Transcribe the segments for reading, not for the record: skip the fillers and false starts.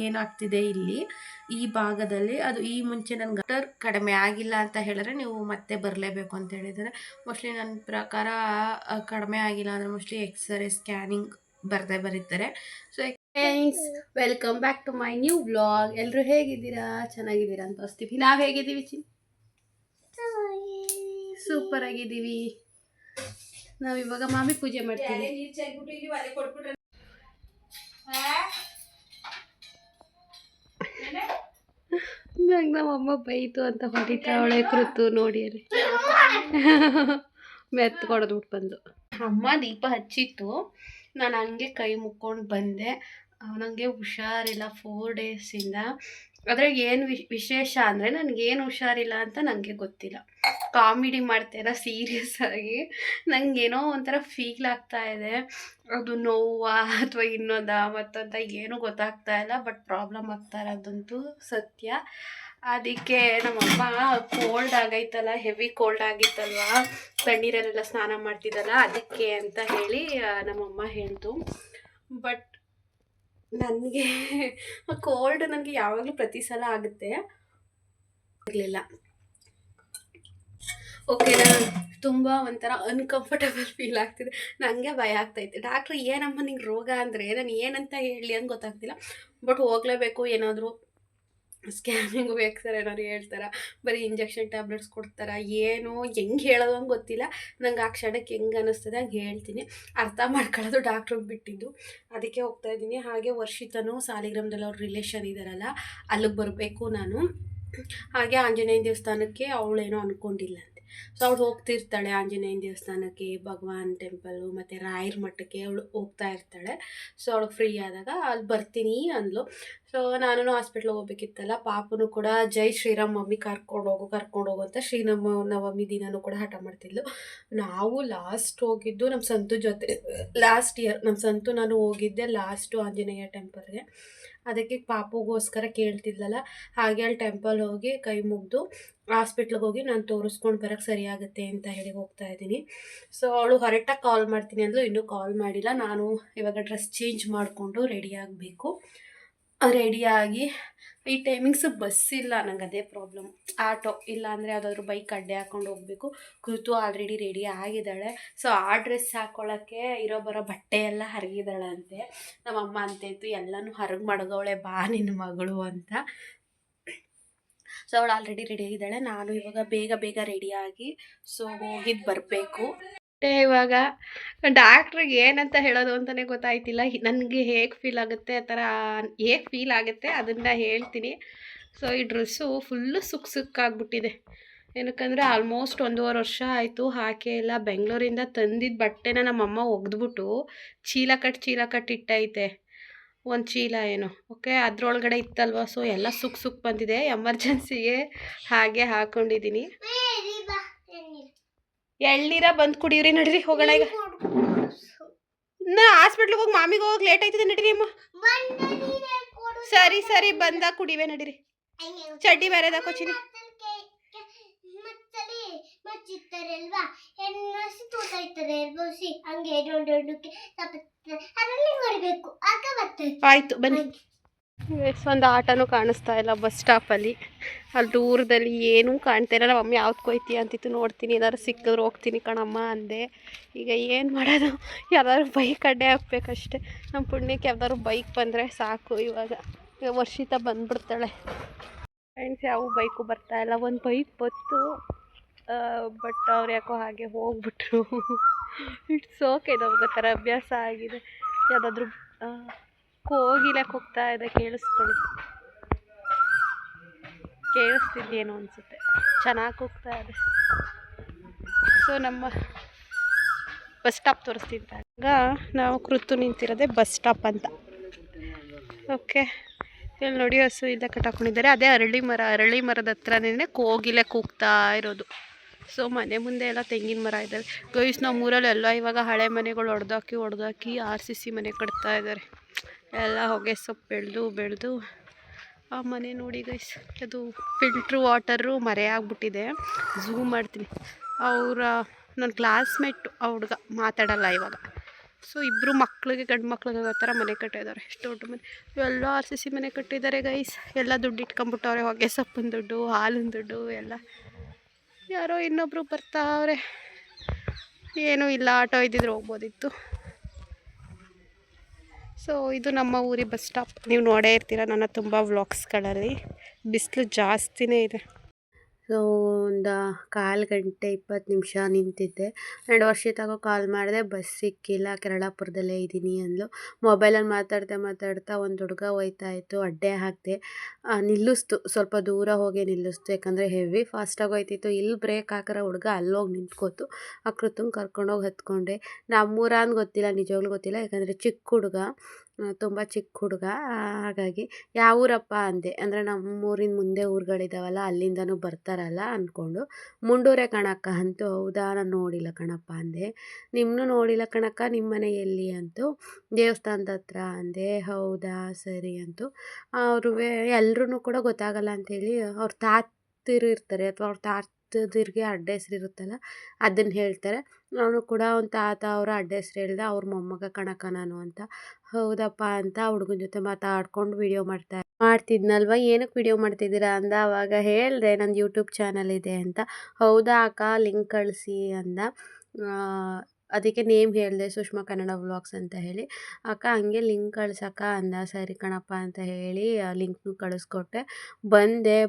ಏನಾಗ್ತಿದೆ ಇಲ್ಲಿ ಈ ಭಾಗದಲ್ಲಿ ಅದು ಈ ಮುಂಚೆ ನನ್ಗೆ ಡಾಕ್ಟರ್ ಕಡಿಮೆ ಆಗಿಲ್ಲ ಅಂತ ಹೇಳಿದ್ರೆ ನೀವು ಮತ್ತೆ ಬರಲೇಬೇಕು ಅಂತ ಹೇಳಿದ್ದಾರೆ. ಮೋಸ್ಟ್ಲಿ ನನ್ನ ಪ್ರಕಾರ ಕಡಿಮೆ ಆಗಿಲ್ಲ ಅಂದರೆ ಮೋಸ್ಟ್ಲಿ ಎಕ್ಸ್ರೇ ಸ್ಕ್ಯಾನಿಂಗ್ ಬರೀತಾರೆ. So thanks, welcome back to my new vlog. ಎಲ್ಲರೂ ಹೇಗಿದ್ದೀರಾ? ಚೆನ್ನಾಗಿದ್ದೀರಾ ಅಂತ ಅನಿಸ್ತೀವಿ. ನಾವು ಹೇಗಿದ್ದೀವಿ ಸೂಪರ್ ಆಗಿದ್ದೀವಿ. ನಾವಿವಾಗ ಮಾಮಿ ಪೂಜೆ ಮಾಡ್ತೀವಿ. ನಂಗೆ ನಮ್ಮಮ್ಮ ಬೈತು ಅಂತ ಹೊಡಿತಾವಳೆ ಕೃತು ನೋಡಿ ಅಲ್ಲಿ ಮೆತ್ತು ಕೊಡದ್ಬಿಟ್ಟು ಬಂದು. ಅಮ್ಮ ದೀಪ ಹಚ್ಚಿತ್ತು, ನಾನು ಹಂಗೆ ಕೈ ಮುಕ್ಕೊಂಡು ಬಂದೆ. ನನಗೆ ಹುಷಾರಿಲ್ಲ 4 ಡೇಸಿಂದ. ಆದರೆ ಏನು ವಿಶೇಷ ಅಂದರೆ ನನಗೇನು ಹುಷಾರಿಲ್ಲ ಅಂತ ನನಗೆ ಗೊತ್ತಿಲ್ಲ. ಕಾಮಿಡಿ ಮಾಡ್ತಾಯಿಲ್ಲ, ಸೀರಿಯಸ್ ಆಗಿ ನನಗೇನೋ ಒಂಥರ ಫೀಲ್ ಆಗ್ತಾ ಇದೆ. ಅದು ನೋವಾ ಅಥವಾ ಇನ್ನೊಂದ ಮತ್ತೊಂದ ಏನೂ ಗೊತ್ತಾಗ್ತಾ ಇಲ್ಲ. ಬಟ್ ಪ್ರಾಬ್ಲಮ್ ಆಗ್ತಾ ಇರೋದಂತೂ ಸತ್ಯ. ಅದಕ್ಕೆ ನಮ್ಮಮ್ಮ ಕೋಲ್ಡ್ ಆಗೈತಲ್ಲ, ಹೆವಿ ಕೋಲ್ಡ್ ಆಗಿತ್ತಲ್ವ, ತಣ್ಣೀರಲ್ಲೆಲ್ಲ ಸ್ನಾನ ಮಾಡ್ತಿದ್ದಲ್ಲ, ಅದಕ್ಕೆ ಅಂತ ಹೇಳಿ ನಮ್ಮಮ್ಮ ಹೇಳ್ತು. ಬಟ್ ನನಗೆ ಕೋಲ್ಡ್ ನನಗೆ ಯಾವಾಗಲೂ ಪ್ರತಿ ಸಲ ಆಗುತ್ತೆ ಇರಲಿಲ್ಲ. ಓಕೆನಾ, ತುಂಬ ಒಂಥರ ಅನ್ಕಂಫರ್ಟಬಲ್ ಫೀಲ್ ಆಗ್ತಿದೆ. ನನಗೆ ಭಯ ಆಗ್ತೈತೆ. ಡಾಕ್ಟ್ರು ಏನಮ್ಮ ನಿಂಗೆ ರೋಗ ಅಂದರೆ ನಾನು ಏನಂತ ಹೇಳಲಿ ಅಂತ ಗೊತ್ತಾಗ್ತಿಲ್ಲ. ಬಟ್ ಹೋಗಲೇಬೇಕು. ಏನಾದರೂ ಸ್ಕ್ಯಾನಿಂಗು ಎಕ್ಸ್ರೇ ಏನಾದ್ರು ಹೇಳ್ತಾರೆ, ಬರೀ ಇಂಜೆಕ್ಷನ್ ಟ್ಯಾಬ್ಲೆಟ್ಸ್ ಕೊಡ್ತಾರೆ, ಏನು ಹೆಂಗೆ ಹೇಳೋದು ಅಂತ ಗೊತ್ತಿಲ್ಲ. ನಂಗೆ ಆ ಕ್ಷಣಕ್ಕೆ ಹೆಂಗೆ ಅನ್ನಿಸ್ತದೆ ಹಂಗೆ ಹೇಳ್ತೀನಿ. ಅರ್ಥ ಮಾಡ್ಕೊಳ್ಳೋದು ಡಾಕ್ಟ್ರಿಗೆ ಬಿಟ್ಟಿದ್ದು. ಅದಕ್ಕೆ ಹೋಗ್ತಾಯಿದ್ದೀನಿ. ಹಾಗೆ ವರ್ಷಿತನೂ ಸಾಲಿಗ್ರಾಮದಲ್ಲಿ ಅವ್ರ ರಿಲೇಷನ್ ಇದ್ದಾರಲ್ಲ, ಅಲ್ಲಿಗೆ ಬರಬೇಕು ನಾನು. ಹಾಗೆ ಆಂಜನೇಯನ ದೇವಸ್ಥಾನಕ್ಕೆ ಅವಳೇನೋ ಅಂದ್ಕೊಂಡಿಲ್ಲ. ಸೊ ಅವಳು ಹೋಗ್ತಿರ್ತಾಳೆ ಆಂಜನೇಯನ ದೇವಸ್ಥಾನಕ್ಕೆ, ಭಗವಾನ್ ಟೆಂಪಲ್ಲು ಮತ್ತು ರಾಯರ ಮಠಕ್ಕೆ ಅವಳು ಹೋಗ್ತಾ ಇರ್ತಾಳೆ. ಸೊ ಅವಳಿಗೆ ಫ್ರೀ ಆದಾಗ ಅಲ್ಲಿ ಬರ್ತೀನಿ ಅಂದ್ಲು. ಸೊ ನಾನು ಹಾಸ್ಪಿಟ್ಲಿಗೆ ಹೋಗ್ಬೇಕಿತ್ತಲ್ಲ, ಪಾಪನು ಕೂಡ ಜೈ ಶ್ರೀರಾಮ್ ಮಮ್ಮಿ ಕರ್ಕೊಂಡು ಹೋಗು ಅಂತ ನವಮಿ ದಿನವೂ ಕೂಡ ಹಠ ಮಾಡ್ತಿದ್ಲು. ನಾವು ಲಾಸ್ಟ್ ಹೋಗಿದ್ದು ನಮ್ಮ ಸಂತು ಜೊತೆ, ಲಾಸ್ಟ್ ಇಯರ್ ನಮ್ಮ ಸಂತು ನಾನು ಹೋಗಿದ್ದೆ ಲಾಸ್ಟು ಆಂಜನೇಯ ಟೆಂಪಲ್ಗೆ. ಅದಕ್ಕೆ ಪಾಪುಗೋಸ್ಕರ ಕೇಳ್ತಿದ್ಲಲ್ಲ, ಹಾಗೆ ಅಲ್ಲಿ ಟೆಂಪಲ್ ಹೋಗಿ ಕೈ ಮುಗಿದು ಹಾಸ್ಪಿಟ್ಲಿಗೆ ಹೋಗಿ ನಾನು ತೋರಿಸ್ಕೊಂಡು ಬರೋಕ್ಕೆ ಸರಿಯಾಗುತ್ತೆ ಅಂತ ಹೇಳಿ ಹೋಗ್ತಾ ಇದ್ದೀನಿ. ಸೊ ಅವಳು ಕರೆಕ್ಟಾಗಿ ಕಾಲ್ ಮಾಡ್ತೀನಿ ಅಂದ್ಲು, ಇನ್ನೂ ಕಾಲ್ ಮಾಡಿಲ್ಲ. ನಾನು ಇವಾಗ ಡ್ರೆಸ್ ಚೇಂಜ್ ಮಾಡಿಕೊಂಡು ರೆಡಿ ಆಗಬೇಕು. ರೆಡಿಯಾಗಿ ಈ ಟೈಮಿಂಗ್ಸ್ ಬಸ್ ಇಲ್ಲ, ನಂಗೆ ಅದೇ ಪ್ರಾಬ್ಲಮ್. ಆಟೋ ಇಲ್ಲ ಅಂದರೆ ಯಾವುದಾದ್ರೂ ಬೈಕ್ ಅಡ್ಡೆ ಹಾಕ್ಕೊಂಡು ಹೋಗಬೇಕು. ಕೃತು ಆಲ್ರೆಡಿ ರೆಡಿ ಆಗಿದ್ದಾಳೆ. ಸೊ ಆ ಡ್ರೆಸ್ ಹಾಕ್ಕೊಳ್ಳೋಕ್ಕೆ ಇರೋ ಬರೋ ಬಟ್ಟೆ ಎಲ್ಲ ಹರಗಿದ್ದಾಳಂತೆ. ನಮ್ಮಮ್ಮ ಅಂತಾಯಿತ್ತು ಎಲ್ಲನೂ ಹರಗಿ ಮಡಗವಳೆ ಬಾ ನಿನ್ನ ಮಗಳು ಅಂತ. ಸೊ ಅವಳು ಆಲ್ರೆಡಿ ರೆಡಿ ಆಗಿದ್ದಾಳೆ. ನಾನು ಇವಾಗ ಬೇಗ ರೆಡಿಯಾಗಿ ಸೊ ಹೋಗಿದ್ದು ಬರಬೇಕು. ಇವಾಗ ಡಾಕ್ಟ್ರಿಗೆ ಏನಂತ ಹೇಳೋದು ಅಂತಲೇ ಗೊತ್ತಾಯ್ತಿಲ್ಲ. ನನಗೆ ಹೇಗೆ ಫೀಲ್ ಆಗುತ್ತೆ ಆ ಥರ ಹೇಗೆ ಫೀಲ್ ಆಗುತ್ತೆ ಅದನ್ನು ಹೇಳ್ತೀನಿ. ಸೊ ಈ ಡ್ರೆಸ್ಸು ಫುಲ್ಲು ಸುಕ್ಕಾಗ್ಬಿಟ್ಟಿದೆ. ಏನಕ್ಕಂದರೆ ಆಲ್ಮೋಸ್ಟ್ 1.5 ವರ್ಷ ಆಯಿತು ಹಾಕೇ ಇಲ್ಲ. ಬೆಂಗಳೂರಿಂದ ತಂದಿದ್ದ ಬಟ್ಟೆನ ನಮ್ಮಮ್ಮ ಒಗೆದ್ಬಿಟ್ಟು ಚೀಲ ಕಟ್ಟಿ ಇಟ್ಟೈತೆ. ಒಂದು ಚೀಲ ಏನೋ ಓಕೆ, ಅದರೊಳಗಡೆ ಇತ್ತಲ್ವ. ಸೊ ಎಲ್ಲ ಸುಕ್ ಬಂದಿದೆ. ಎಮರ್ಜೆನ್ಸಿಗೆ ಹಾಗೆ ಹಾಕ್ಕೊಂಡಿದ್ದೀನಿ. ಎಳ್ನೀರ ಬಂದು ಕುಡಿಯೋರಿ. ನಡೀರಿ ಹೋಗೋಣ ಈಗ. ನಾ ಹಾಸ್ಪಿಟ್ಲಿಗೆ ಹೋಗಿ ಮಾಮಿಗೆ ಹೋಗಿ ಲೇಟ್ ಆಯ್ತದೆ. ನಡೀರಿ ಅಮ್ಮ. ಸರಿ ಬಂದಾಗ ಕುಡಿವೆ. ನಡೀರಿ. ಚಡ್ಡಿ ಬೇರೆ ಹಾಕೋಚಿನಿ. ಆಯ್ತು ಬನ್ನಿ. ಒಂದು ಆಟೋನೂ ಕಾಣಿಸ್ತಾ ಇಲ್ಲ ಬಸ್ ಸ್ಟಾಪಲ್ಲಿ. ಅಲ್ಲಿ ದೂರದಲ್ಲಿ ಏನೂ ಕಾಣ್ತಾ ಇಲ್ಲ. ನಮ್ಮ ಮಮ್ಮಿ ಯಾವ್ದು ಕೊಯ್ತೀಯ ಅಂತಿತ್ತು, ನೋಡ್ತೀನಿ ಏನಾದ್ರು ಸಿಕ್ಕಿದ್ರೆ ಹೋಗ್ತೀನಿ ಕಣಮ್ಮ ಅಂದೆ. ಈಗ ಏನು ಮಾಡೋದು, ಯಾವ್ದಾದ್ರು ಬೈಕ್ ಅಡ್ಡೆ ಹಾಕ್ಬೇಕಷ್ಟೆ. ನಮ್ಮ ಪುಣ್ಯಕ್ಕೆ ಯಾವ್ದಾದ್ರು ಬೈಕ್ ಬಂದರೆ ಸಾಕು. ಇವಾಗ ವರ್ಷಿತ ಬಂದುಬಿಡ್ತಾಳೆ. ಫ್ರೆಂಡ್ಸ್ ಯಾವ ಬೈಕು ಬರ್ತಾಯಿಲ್ಲ. ಒಂದು ಬೈಕ್ ಬಂತು, ಬಟ್ ಅವ್ರು ಯಾಕೋ ಹಾಗೆ ಹೋಗ್ಬಿಟ್ರು. ಇಟ್ಸ್ ಓಕೆ, ನಮ್ಗೆ ಥರ ಅಭ್ಯಾಸ ಆಗಿದೆ. ಯಾವುದಾದ್ರೂ ಕೋಗಿಲಕ್ಕೆ ಹೋಗ್ತಾ ಇದೆ, ಕೇಳಿಸ್ತಿದ್ದೇನೋ ಅನಿಸುತ್ತೆ. ಚೆನ್ನಾಗಿ ಹೋಗ್ತಾ ಇದೆ. ಸೊ ನಮ್ಮ ಬಸ್ ಸ್ಟಾಪ್ ತೋರಿಸ್ತಿದ್ದಾಗ ನಾವು ಕೃತು ನಿಂತಿರೋದೆ ಬಸ್ ಸ್ಟಾಪ್ ಅಂತ. ಓಕೆ, ಇಲ್ಲಿ ನೋಡಿ ಹಸು ಇಲ್ಲ ಕಟ್ಟಾಕೊಂಡಿದ್ದಾರೆ. ಅದೇ ಅರಳಿ ಮರದ ಹತ್ರನೇ ಕೋಗಿಲೆ ಕೂಗ್ತಾ ಇರೋದು. ಸೊ ಮನೆ ಮುಂದೆ ಎಲ್ಲ ತೆಂಗಿನ ಮರ ಇದ್ದಾವೆ. ಗೈಸ್ ನಾವು ಊರಲ್ಲೆಲ್ಲ ಇವಾಗ ಹಳೆ ಮನೆಗಳು ಹೊಡೆದಾಕಿ RCC ಮನೆ ಕಟ್ತಾ ಇದ್ದಾರೆ. ಎಲ್ಲ ಹೊಗೆ ಸೊಪ್ಪು ಬೆಳೆದು ಆ ಮನೆ ನೋಡಿ ಗೈಸ್, ಅದು ಫಿಲ್ಟ್ರ್ ವಾಟರು ಮರೆಯಾಗ್ಬಿಟ್ಟಿದೆ. ಝೂಮ್ ಮಾಡ್ತೀನಿ. ನನ್ನ ಕ್ಲಾಸ್ಮೇಟು ಆ ಹುಡುಗ ಮಾತಾಡಲ್ಲ ಇವಾಗ. ಸೊ ಇಬ್ಬರು ಮಕ್ಳಿಗೆ ಗಂಡು ಮಕ್ಳಿಗೆ ಆ ಥರ ಮನೆ ಕಟ್ಟಿದ್ದಾರೆ. ಎಷ್ಟು ದೊಡ್ಡ ಮನೆ, ಎಲ್ಲ ಆರ್ ಸಿ ಸಿ ಮನೆ ಕಟ್ಟಿದ್ದಾರೆ ಗೈಸ್. ಎಲ್ಲ ದುಡ್ಡು ಇಟ್ಕೊಂಬಿಟ್ಟವ್ರೆ, ಹೊಗೆ ಸೊಪ್ಪಿನ ದುಡ್ಡು, ಹಾಲಿನ ದುಡ್ಡು ಎಲ್ಲ. ಯಾರೋ ಇನ್ನೊಬ್ರು ಬರ್ತಾವ್ರೆ, ಏನೂ ಇಲ್ಲ, ಆಟೋ ಇದ್ದಿದ್ರೆ ಹೋಗ್ಬೋದಿತ್ತು. ಸೊ ಇದು ನಮ್ಮ ಊರಿ ಬಸ್ ಸ್ಟಾಪ್. ನೀವು ನೋಡೇ ಇರ್ತೀರ ನನ್ನ ತುಂಬ ವ್ಲಾಗ್ಸ್ಗಳಲ್ಲಿ. ಬಿಸಿಲು ಜಾಸ್ತಿನೇ ಇದೆ. ಸೊ ಒಂದು 1/4 ಗಂಟೆ 20 ನಿಮಿಷ ನಿಂತಿದ್ದೆ. 2 ವರ್ಷದಾಗೂ ಕಾಲ್ ಮಾಡಿದೆ, ಬಸ್ ಸಿಕ್ಕಿಲ್ಲ, ಕೆರಳಾಪುರದಲ್ಲೇ ಇದ್ದೀನಿ ಅಂದ್ಲು. ಮೊಬೈಲಲ್ಲಿ ಮಾತಾಡ್ತಾ ಒಂದು ಹುಡುಗ ಹೋಯ್ತಾ ಇತ್ತು, ಅಡ್ಡೆ ಹಾಕಿದೆ, ನಿಲ್ಲಿಸ್ತು, ಸ್ವಲ್ಪ ದೂರ ಹೋಗಿ ನಿಲ್ಲಿಸ್ತು, ಯಾಕಂದರೆ ಹೆವಿ ಫಾಸ್ಟಾಗಿ ಹೋಯ್ತಿತ್ತು. ಇಲ್ಲಿ ಬ್ರೇಕ್ ಹಾಕಿರೋ ಹುಡುಗ ಅಲ್ಲೋಗಿ ನಿಂತ್ಕೋತು. ಕೃತಂಗೆ ಕರ್ಕೊಂಡೋಗಿ ಹತ್ಕೊಂಡೆ. ನಮ್ಮೂರ ಅಂತ ಗೊತ್ತಿಲ್ಲ, ನಿಜವಾಗ್ಲೂ ಗೊತ್ತಿಲ್ಲ, ಯಾಕಂದರೆ ಚಿಕ್ಕ ಹುಡುಗ, ತುಂಬ ಚಿಕ್ಕ ಹುಡುಗ. ಹಾಗಾಗಿ ಯಾವ ಊರಪ್ಪ ಅಂದೆ, ಅಂದರೆ ನಮ್ಮೂರಿನ ಮುಂದೆ ಊರುಗಳಿದ್ದಾವಲ್ಲ ಅಲ್ಲಿಂದನೂ ಬರ್ತಾರಲ್ಲ ಅಂದ್ಕೊಂಡು. ಮುಂಡೂರೇ ಕಣಕ್ಕ ಅಂತು. ಹೌದಾ, ನಾನು ನೋಡಿಲ್ಲ ಕಣಪ್ಪ ಅಂದೆ. ನಿಮ್ಮನ್ನೂ ನೋಡಿಲ್ಲ ಕಣಕ್ಕ, ನಿಮ್ಮ ಮನೆ ಎಲ್ಲಿ ಅಂತು. ದೇವಸ್ಥಾನದ ಹತ್ರ ಅಂದೆ. ಹೌದಾ ಸರಿ ಅಂತು. ಅವ್ರೂ ಎಲ್ರೂ ಕೂಡ ಗೊತ್ತಾಗಲ್ಲ ಅಂಥೇಳಿ ಅವ್ರ ತಾತಿರು ಇರ್ತಾರೆ, ಅಥವಾ ಅವ್ರ ತಾತದಿರಿಗೆ ಅಡ್ಡ ಹೆಸ್ರು ಇರುತ್ತಲ್ಲ ಅದನ್ನು ಹೇಳ್ತಾರೆ. ಅವನು ಕೂಡ ಅವ್ನ ತಾತ ಅವರ ಅಡ್ಡ ಹೆಸ್ರು ಹೇಳ್ದ, ಅವ್ರ ಮೊಮ್ಮಗ ಕಣಕ್ಕ ನಾನು ಅಂತ. ಹೌದಪ್ಪ ಅಂತ ಹುಡುಗನ ಜೊತೆ ಮಾತಾಡ್ಕೊಂಡು ವಿಡಿಯೋ ಮಾಡ್ತಿದ್ನಲ್ವ. ಏನಕ್ಕೆ ವಿಡಿಯೋ ಮಾಡ್ತಿದ್ದೀರಾ ಅಂದ. ಆವಾಗ ಹೇಳಿದೆ ನಂದು ಯೂಟ್ಯೂಬ್ ಚಾನಲ್ ಇದೆ ಅಂತ. ಹೌದಾ ಅಕ್ಕ, ಲಿಂಕ್ ಕಳಿಸಿ ಅಂದ. ಅದಕ್ಕೆ ನೇಮ್ ಹೇಳಿದೆ, ಸುಷ್ಮಾ ಕನ್ನಡ ವ್ಲಾಗ್ಸ್ ಅಂತ ಹೇಳಿ. ಅಕ್ಕ ಹಂಗೆ ಲಿಂಕ್ ಕಳ್ಸಕ್ಕ ಅಂದ. ಸರಿ ಕಣಪ್ಪ ಅಂತ ಹೇಳಿ ಲಿಂಕ್ನು ಕಳಿಸ್ಕೊಟ್ಟೆ.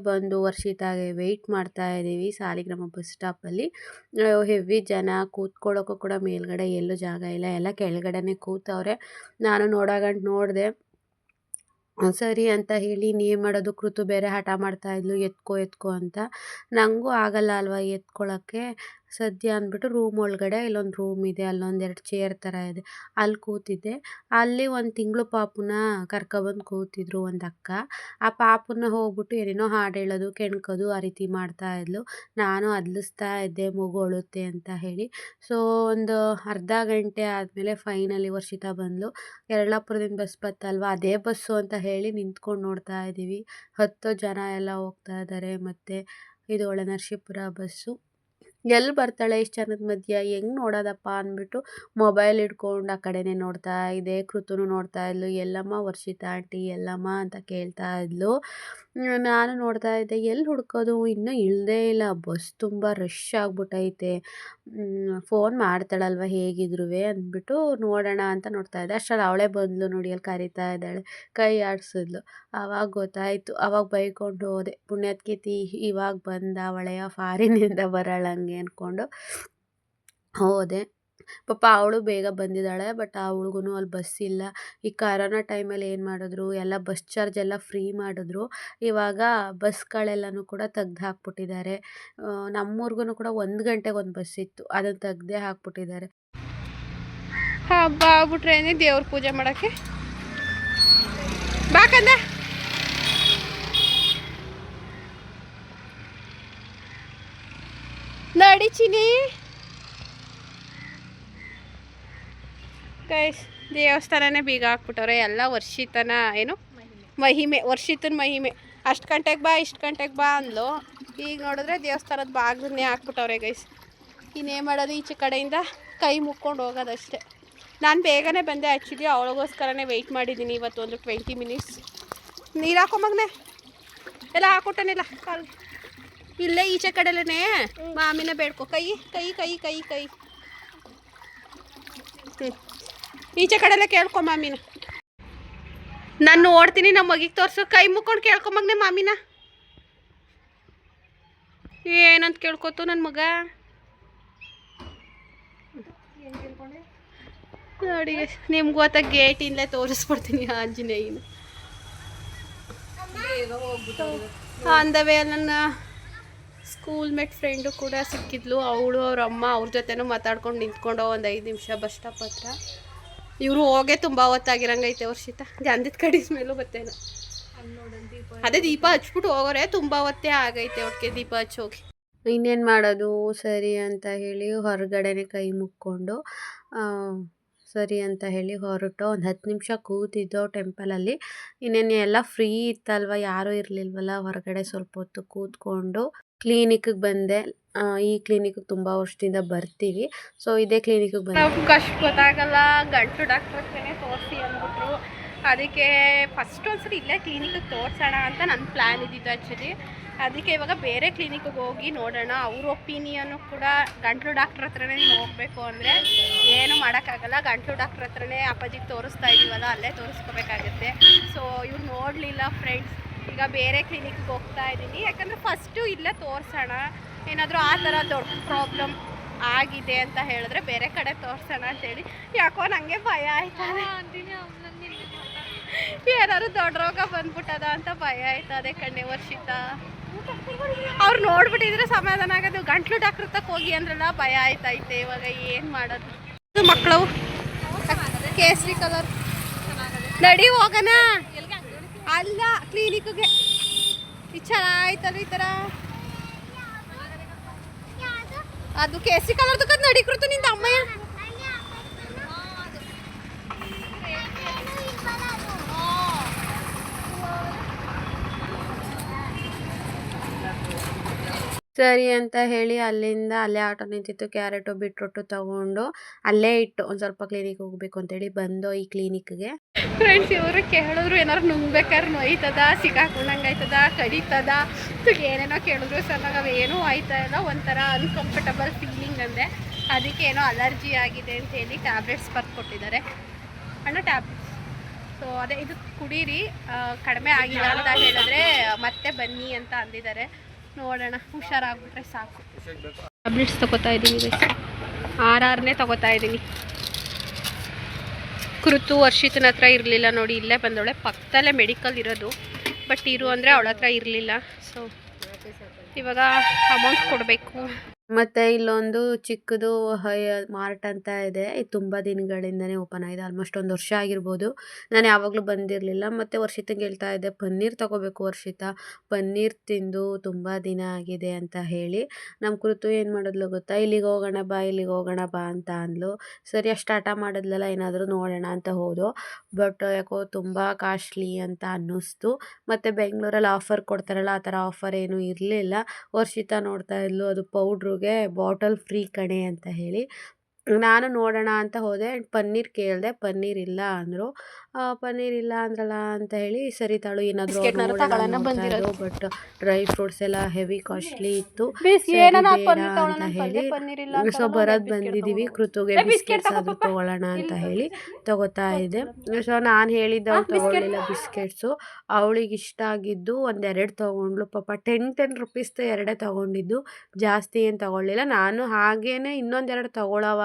ಬಂದು ವರ್ಷಿತಾಗೆ ವೆಯ್ಟ್ ಮಾಡ್ತಾ ಇದ್ದೀವಿ ಸಾಲಿಗ್ರಾಮ ಬಸ್ ಸ್ಟಾಪಲ್ಲಿ. ಹೆವಿ ಜನ, ಕೂತ್ಕೊಳ್ಳೋಕ್ಕೂ ಕೂಡ ಮೇಲ್ಗಡೆ ಎಲ್ಲೂ ಜಾಗ ಇಲ್ಲ, ಎಲ್ಲ ಕೆಳಗಡೆನೇ ಕೂತವ್ರೆ. ನಾನು ನೋಡಿದೆ. ಸರಿ ಅಂತ ಹೇಳಿ ಇನ್ನೇನು ಮಾಡೋದು, ಕೃತು ಬೇರೆ ಹಠ ಮಾಡ್ತಾಯಿದ್ಲು, ಎತ್ಕೋ ಅಂತ. ನನಗೂ ಆಗಲ್ಲ ಅಲ್ವಾ ಎತ್ಕೊಳ್ಳೋಕ್ಕೆ. ಸದ್ಯ ಅಂದ್ಬಿಟ್ಟು ರೂಮ್ ಒಳಗಡೆ ಇಲ್ಲೊಂದು ರೂಮ್ ಇದೆ, ಅಲ್ಲೊಂದೆರಡು ಚೇರ್ ಥರ ಇದೆ, ಅಲ್ಲಿ ಕೂತಿದ್ದೆ. ಅಲ್ಲಿ ಒಂದು ತಿಂಗಳು ಪಾಪುನ ಕರ್ಕೊಬಂದು ಕೂತಿದ್ರು ಒಂದು ಅಕ್ಕ. ಆ ಪಾಪುನ ಹೋಗ್ಬಿಟ್ಟು ಏನೇನೋ ಹಾಡು ಹೇಳೋದು, ಕೆಣ್ಕೋದು ಆ ರೀತಿ ಮಾಡ್ತಾಯಿದ್ಲು. ನಾನು ಅದ್ಲಿಸ್ತಾ ಇದ್ದೆ ಮಗು ಅಳುತ್ತೆ ಅಂತ ಹೇಳಿ. ಸೊ ಒಂದು ಅರ್ಧ ಗಂಟೆ ಆದಮೇಲೆ ಫೈನಲಿ ವರ್ಷಿತಾ ಬಂದಳು. ಯಲ್ಲಾಪುರದಿಂದ ಬಸ್ ಬತ್ತಲ್ವ, ಅದೇ ಬಸ್ಸು ಅಂತ ಹೇಳಿ ನಿಂತ್ಕೊಂಡು ನೋಡ್ತಾ ಇದ್ದೀವಿ. 10 ಜನ ಎಲ್ಲ ಹೋಗ್ತಾ ಇದ್ದಾರೆ. ಮತ್ತು ಇದು ಹೊಳೆನರಸೀಪುರ ಬಸ್ಸು. ಎಲ್ಲಿ ಬರ್ತಾಳೆ ಇಷ್ಟು ಜನದ ಮಧ್ಯೆ, ಹೆಂಗೆ ನೋಡೋದಪ್ಪ ಅಂದ್ಬಿಟ್ಟು ಮೊಬೈಲ್ ಹಿಡ್ಕೊಂಡು ಆ ಕಡೆನೇ ನೋಡ್ತಾ ಇದೆ. ಕೃತುನು ನೋಡ್ತಾ ಇದ್ಲು, ಎಲ್ಲಮ್ಮ ವರ್ಷಿತಾ ಆಂಟಿ ಎಲ್ಲಮ್ಮ ಅಂತ ಕೇಳ್ತಾ ಇದ್ಲು. ನಾನು ನೋಡ್ತಾ ಇದ್ದೆ, ಎಲ್ಲಿ ಹುಡ್ಕೋದು, ಇನ್ನೂ ಇಳದೇ ಇಲ್ಲ, ಬಸ್ ತುಂಬ ರಶ್ ಆಗಿಬಿಟ್ಟೈತೆ. ಫೋನ್ ಮಾಡ್ತಾಳಲ್ವ ಹೇಗಿದ್ರು ಅಂದ್ಬಿಟ್ಟು ನೋಡೋಣ ಅಂತ ನೋಡ್ತಾ ಇದ್ದೆ. ಅಷ್ಟರಲ್ಲಿ ಅವಳೇ ಬಂದಳು ನೋಡಿ, ಅಲ್ಲಿ ಕರಿತಾ ಇದ್ದಾಳೆ, ಕೈ ಆಡಿಸಿದ್ಲು. ಆವಾಗ ಗೊತ್ತಾಯಿತು. ಆವಾಗ ಬೈಕೊಂಡು ಹೋದೆ, ಪುಣ್ಯಾತ್ಕಿತಿ ಇವಾಗ ಬಂದ ಒಳ್ಳೆಯ ಫಾರಿನಿಂದ ಬರೋಳಂಗೆ ಅಂದ್ಕೊಂಡು ಹೋದೆ. ಪಾಪ ಅವಳು ಬೇಗ ಬಂದಿದ್ದಾಳೆ, ಬಟ್ ಆ ಹುಡುಗನೂ ಅಲ್ಲಿ ಬಸ್ ಇಲ್ಲ. ಈ ಕರೋನಾ ಟೈಮಲ್ಲಿ ಏನು ಮಾಡಿದ್ರು, ಎಲ್ಲ ಬಸ್ ಚಾರ್ಜ್ ಎಲ್ಲ ಫ್ರೀ ಮಾಡಿದ್ರು. ಇವಾಗ ಬಸ್ಗಳೆಲ್ಲನೂ ಕೂಡ ತೆಗ್ದು ಹಾಕ್ಬಿಟ್ಟಿದ್ದಾರೆ. ನಮ್ಮೂರ್ಗು ಕೂಡ 1 ಗಂಟೆಗೆ ಒಂದು ಬಸ್ ಇತ್ತು, ಅದನ್ನು ತೆಗ್ದೇ ಹಾಕ್ಬಿಟ್ಟಿದ್ದಾರೆ. ಹಬ್ಬ ಆಗ್ಬಿಟ್ರೇನೆ ದೇವ್ರ ಪೂಜೆ ಮಾಡೋಕ್ಕೆ ಬಾಕಂದ. ನಡಿಚಿನಿ ಗೈಸ್, ದೇವಸ್ಥಾನನೇ ಬೀಗ ಹಾಕ್ಬಿಟ್ಟವ್ರೆ. ಎಲ್ಲ ವರ್ಷಿತನ ಏನು ಮಹಿಮೆ, ವರ್ಷಿತನ ಮಹಿಮೆ. ಅಷ್ಟು ಗಂಟೆಗೆ ಬಾ ಇಷ್ಟು ಗಂಟೆಗೆ ಬಾ ಅಂದ್ಲು. ಈಗ ನೋಡಿದ್ರೆ ದೇವಸ್ಥಾನದ ಬಾಗಿಲನ್ನೇ ಹಾಕ್ಬಿಟ್ಟವ್ರೆ ಗೈಸ್. ಇನ್ನೇನು ಮಾಡೋದು, ಈಚೆ ಕಡೆಯಿಂದ ಕೈ ಮುಕ್ಕೊಂಡು ಹೋಗೋದಷ್ಟೇ. ನಾನು ಬೇಗನೆ ಬಂದೆ, ಆ್ಯಕ್ಚುಲಿ ಅವಳಿಗೋಸ್ಕರನೇ ವೆಯ್ಟ್ ಮಾಡಿದ್ದೀನಿ ಇವತ್ತು ಒಂದು 20 ಮಿನಿಟ್ಸ್. ನೀರು ಹಾಕೊಂಬಗ್ನೆ ಎಲ್ಲ ಹಾಕೊಟ್ಟನಿಲ್ಲ ಕಾಲು. ಇಲ್ಲೇ ಈಚೆ ಕಡೆಲೇ ಮಾಮಿನ ಬೇಡ್ಕೊ, ಕೈ ಕೈ ಕೈ ಕೈ ಕೈ ಈಚೆ ಕಡೆಲ್ಲ ಕೇಳ್ಕೊ ಮಾಮಿನ. ನಾನು ನೋಡ್ತೀನಿ, ನಮ್ಮ ಮಗಿಗೆ ತೋರಿಸು, ಕೈ ಮುಕ್ಕೊಂಡು ಕೇಳ್ಕೊಂಬಗ್ನೆ ಮಾಮಿನ. ಏನಂತ ಕೇಳ್ಕೊತು ನನ್ನ ಮಗ ನೋಡಿ. ನಿಮ್ಗೂ ಆತ ಗೇಟಿಂದಲೇ ತೋರಿಸ್ಬಿಡ್ತೀನಿ ಆಂಜನೇಯನ. ಅಂದವೇ ನನ್ನ ಸ್ಕೂಲ್ ಮೇಟ್ ಫ್ರೆಂಡು ಕೂಡ ಸಿಕ್ಕಿದ್ಲು. ಅವಳು ಅವ್ರ ಅಮ್ಮ ಅವ್ರ ಜೊತೆನೂ ಮಾತಾಡ್ಕೊಂಡು ನಿಂತ್ಕೊಂಡು ಒಂದು 5 ನಿಮಿಷ ಬಸ್ ಸ್ಟಾಪ್ ಹತ್ರ. ಇವರು ಹೋಗೇ ತುಂಬ ಹೊತ್ತಾಗಿರಂಗೈತೆ ವರ್ಷಿತಾ. ಗಂಧದ ಕಡಿ ಸ್ಮೆಲ್ಲು ಬರ್ತೇನೆ. ಅದೇ ದೀಪ ಹಚ್ಬಿಟ್ಟು ಹೋಗೋರೆ, ತುಂಬ ಹೊತ್ತೇ ಆಗೈತೆ ಒಟ್ಟಿಗೆ ದೀಪ ಹಚ್ಚೋಗಿ. ಇನ್ನೇನು ಮಾಡೋದು, ಸರಿ ಅಂತ ಹೇಳಿ ಹೊರಗಡೆನೆ ಕೈ ಮುಕ್ಕೊಂಡು ಸರಿ ಅಂತ ಹೇಳಿ ಹೊರಟು. ಒಂದು 10 ನಿಮಿಷ ಕೂತಿದ್ದೋ ಟೆಂಪಲಲ್ಲಿ. ಇನ್ನೇನು ಎಲ್ಲ ಫ್ರೀ ಇತ್ತಲ್ವ, ಯಾರೂ ಇರಲಿಲ್ವಲ್ಲ, ಹೊರಗಡೆ ಸ್ವಲ್ಪ ಹೊತ್ತು ಕೂತ್ಕೊಂಡು ಕ್ಲಿನಿಕ್ಕಿಗೆ ಬಂದೆ. ಈ ಕ್ಲಿನಿಕ್ಕಿಗೆ ತುಂಬ ವರ್ಷದಿಂದ ಬರ್ತೀವಿ. ಸೊ ಇದೇ ಕ್ಲಿನಿಕ್ಕಿಗೆ ಬಂದೆ. ನಮ್ಗೆ ಅಷ್ಟು ಗೊತ್ತಾಗಲ್ಲ, ಗಂಟಲು ಡಾಕ್ಟ್ರ್ ಹತ್ರನೇ ತೋರಿಸಿ ಅಂದ್ಬಿಟ್ರು. ಅದಕ್ಕೆ ಫಸ್ಟ್ ಒಂದ್ಸರಿ ಇಲ್ಲೇ ಕ್ಲಿನಿಕ್ಕಿಗೆ ತೋರಿಸೋಣ ಅಂತ ನನ್ನ ಪ್ಲ್ಯಾನ್ ಇದ್ದಿದ್ದು ಆ್ಯಕ್ಚುಲಿ. ಅದಕ್ಕೆ ಇವಾಗ ಬೇರೆ ಕ್ಲಿನಿಕ್ಕಿಗೆ ಹೋಗಿ ನೋಡೋಣ. ಅವ್ರ ಒಪಿನಿಯನ್ನು ಕೂಡ ಗಂಟಲು ಡಾಕ್ಟ್ರ್ ಹತ್ರನೇ ನೀನು ಹೋಗಬೇಕು ಅಂದರೆ ಏನೂ ಮಾಡೋಕ್ಕಾಗಲ್ಲ. ಗಂಟಲು ಡಾಕ್ಟ್ರ್ ಹತ್ರನೇ ಅಪ್ಪಾಜಿಗೆ ತೋರಿಸ್ತಾ ಇದ್ದೀವಲ್ಲ, ಅಲ್ಲೇ ತೋರಿಸ್ಕೋಬೇಕಾಗುತ್ತೆ. ಸೊ ಇವ್ರು ನೋಡಲಿಲ್ಲ ಫ್ರೆಂಡ್ಸ್. ಈಗ ಬೇರೆ ಕ್ಲಿನಿಕ್ಗೆ ಹೋಗ್ತಾ ಇದ್ದೀನಿ, ಯಾಕಂದರೆ ಫಸ್ಟು ಇಲ್ಲೇ ತೋರಿಸೋಣ. ಏನಾದರೂ ಆ ಥರ ದೊಡ್ಡ ಪ್ರಾಬ್ಲಮ್ ಆಗಿದೆ ಅಂತ ಹೇಳಿದ್ರೆ ಬೇರೆ ಕಡೆ ತೋರಿಸೋಣ ಅಂತೇಳಿ. ಯಾಕೋ ನನಗೆ ಭಯ ಆಯ್ತದೆ, ಏನಾದ್ರು ದೊಡ್ಡ ರೋಗ ಬಂದ್ಬಿಟ್ಟದ ಅಂತ ಭಯ ಆಯ್ತದೆ ಕಣ್ಣೆ ವರ್ಷಿತ. ಅವ್ರು ನೋಡ್ಬಿಟ್ಟಿದ್ರೆ ಸಮಾಧಾನ ಆಗೋದು. ಗಂಟ್ಲು ಡಾಕ್ಟ್ರ್ ತಕ್ಕ ಹೋಗಿ ಅಂದ್ರಲ್ಲ, ಭಯ ಆಯ್ತೈತೆ. ಇವಾಗ ಏನು ಮಾಡೋದು? ಮಕ್ಕಳು ಕೇಸರಿ ಕಲರ್ ನಡಿ ಹೋಗೋಣ. ಅಲ್ಲ ಕ್ಲಿನಿಕ್ಗೆ ಚೆನ್ನಾಯ್ತಲ್ಲ ಈ ಥರ. ಅದು ಕೇಸರಿ ಕಲರ್ದು ನಡಿಕೃತು ನಿಂದ ಅಮ್ಮಯ್ಯ. ಸರಿ ಅಂತ ಹೇಳಿ ಅಲ್ಲಿಂದ ಅಲ್ಲೇ ಆಟೋ ನಿಂತಿತ್ತು, ಕ್ಯಾರೆಟು ಬೀಟ್ರೂಟು ತೊಗೊಂಡು ಅಲ್ಲೇ ಇಟ್ಟು ಒಂದು ಸ್ವಲ್ಪ ಕ್ಲಿನಿಕ್ ಹೋಗಬೇಕು ಅಂತೇಳಿ ಬಂದು ಈ ಕ್ಲಿನಿಕ್ಗೆ. ಫ್ರೆಂಡ್ಸ್ ಇವರು ಕೇಳಿದ್ರು ಏನಾರು ನುಂಗ್ಬೇಕಾದ್ರೆ ನೋಯ್ತದ, ಸಿಕ್ಕಾಕೊಂಡಂಗೆ ಆಯ್ತದ, ಕಡಿತದ, ಏನೇನೋ ಕೇಳಿದ್ರು. ಸರ್ ನಾವೇನೂ ಆಯ್ತಾ ಇಲ್ಲ, ಒಂಥರ ಅನ್ಕಂಫರ್ಟಬಲ್ ಫೀಲಿಂಗ್ ಅಂದೆ. ಅದಕ್ಕೆ ಏನೋ ಅಲರ್ಜಿ ಆಗಿದೆ ಅಂತೇಳಿ ಟ್ಯಾಬ್ಲೆಟ್ಸ್ ಬರ್ಕೊಟ್ಟಿದ್ದಾರೆ ಅಣ್ಣ, ಟ್ಯಾಬ್ಲೆಟ್ಸ್. ಸೊ ಅದೇ ಇದು ಕುಡೀರಿ, ಕಡಿಮೆ ಆಗಿಲ್ಲ ಅಂತ ಹೇಳಿದ್ರೆ ಮತ್ತೆ ಬನ್ನಿ ಅಂತ ಅಂದಿದ್ದಾರೆ. ನೋಡೋಣ, ಹುಷಾರಾಗ್ಬಿಟ್ರೆ ಸಾಕು. ಟ್ಯಾಬ್ಲೆಟ್ಸ್ ತಗೋತಾ ಇದ್ದೀನಿ, ಆರನೇ ತಗೋತಾ ಇದ್ದೀನಿ. ಕೃತು ವರ್ಷಿತನ ಹತ್ರ ಇರಲಿಲ್ಲ ನೋಡಿ, ಇಲ್ಲೇ ಬಂದವಳೆ. ಪಕ್ಕದಲ್ಲೇ ಮೆಡಿಕಲ್ ಇರೋದು, ಬಟ್ ಇರು ಅಂದರೆ ಅವಳ ಹತ್ರ ಇರಲಿಲ್ಲ. ಸೊ ಇವಾಗ ಅಮೌಂಟ್ ಕೊಡಬೇಕು. ಮತ್ತು ಇಲ್ಲೊಂದು ಚಿಕ್ಕದು ಮಾರ್ಟ್ ಅಂತ ಇದೆ. ಇದು ತುಂಬ ದಿನಗಳಿಂದನೇ ಓಪನ್ ಆಗಿದೆ, ಆಲ್ಮೋಸ್ಟ್ 1 ವರ್ಷ ಆಗಿರ್ಬೋದು. ನಾನು ಯಾವಾಗಲೂ ಬಂದಿರಲಿಲ್ಲ. ಮತ್ತು ವರ್ಷಿತಂಗೆ ಹೇಳ್ತಾ ಇದ್ದೆ ಪನ್ನೀರ್ ತೊಗೋಬೇಕು ವರ್ಷಿತ, ಪನ್ನೀರ್ ತಿಂದು ತುಂಬ ದಿನ ಆಗಿದೆ ಅಂತ ಹೇಳಿ. ನಮ್ಮ ಕುರಿತು ಏನು ಮಾಡಿದ್ಲು ಗೊತ್ತಾ, ಇಲ್ಲಿಗೆ ಹೋಗೋಣ ಬಾ, ಇಲ್ಲಿಗೆ ಹೋಗೋಣ ಬಾ ಅಂತ ಅಂದ್ಲು. ಸರಿ ಅಷ್ಟು ಆಟ ಮಾಡಿದ್ಲಲ್ಲ, ಏನಾದರೂ ನೋಡೋಣ ಅಂತ ಹೋದೋ. ಬಟ್ ಯಾಕೋ ತುಂಬ ಕಾಸ್ಟ್ಲಿ ಅಂತ ಅನ್ನಿಸ್ತು. ಮತ್ತು ಬೆಂಗಳೂರಲ್ಲಿ ಆಫರ್ ಕೊಡ್ತಾರಲ್ಲ, ಆ ಥರ ಆಫರ್ ಏನೂ ಇರಲಿಲ್ಲ. ವರ್ಷಿತ ನೋಡ್ತಾ ಇದ್ಲು, ಅದು ಪೌಡ್ರು ಬಾಟಲ್ ಫ್ರೀ ಕಣೆ ಅಂತ ಹೇಳಿ. ನಾನು ನೋಡೋಣ ಅಂತ ಹೋದೆ. ಪನ್ನೀರ್ ಕೇಳಿದೆ, ಪನ್ನೀರ್ ಇಲ್ಲ ಅಂದರು. ಪನ್ನೀರ್ ಇಲ್ಲ ಅಂದ್ರಲ್ಲ ಅಂತ ಹೇಳಿ ಸರಿ ತಾಳು ಏನಾದರೂ ಬಂದಿರೋದು. ಬಟ್ ಡ್ರೈ ಫ್ರೂಟ್ಸ್ ಎಲ್ಲ ಹೆವಿ ಕಾಸ್ಟ್ಲಿ ಇತ್ತು. ಅಂತ ಹೇಳಿ ಸೊ ಬರೋದು ಬಂದಿದ್ದೀವಿ. ಕೃತುಗೆ ಬಿಸ್ಕೆಟ್ಸ್ ಆದರೂ ತೊಗೊಳ್ಳೋಣ ಅಂತ ಹೇಳಿ ತೊಗೋತಾ ಇದ್ದೆ. ಸೊ ನಾನು ಹೇಳಿದ್ದೆ ಅವ್ಳು ತೊಗೊಳ್ಳಿಲ್ಲ ಬಿಸ್ಕೆಟ್ಸು. ಅವಳಿಗೆ ಇಷ್ಟ ಆಗಿದ್ದು 1-2 ತೊಗೊಂಡ್ಳು. ಪಾಪ 10 ರುಪೀಸ್ದು 2 ತೊಗೊಂಡಿದ್ದು, ಜಾಸ್ತಿ ಏನು ತೊಗೊಳ್ಳಿಲ್ಲ. ನಾನು ಹಾಗೇನೆ ಇನ್ನೊಂದೆರಡು ತೊಗೊಳವ,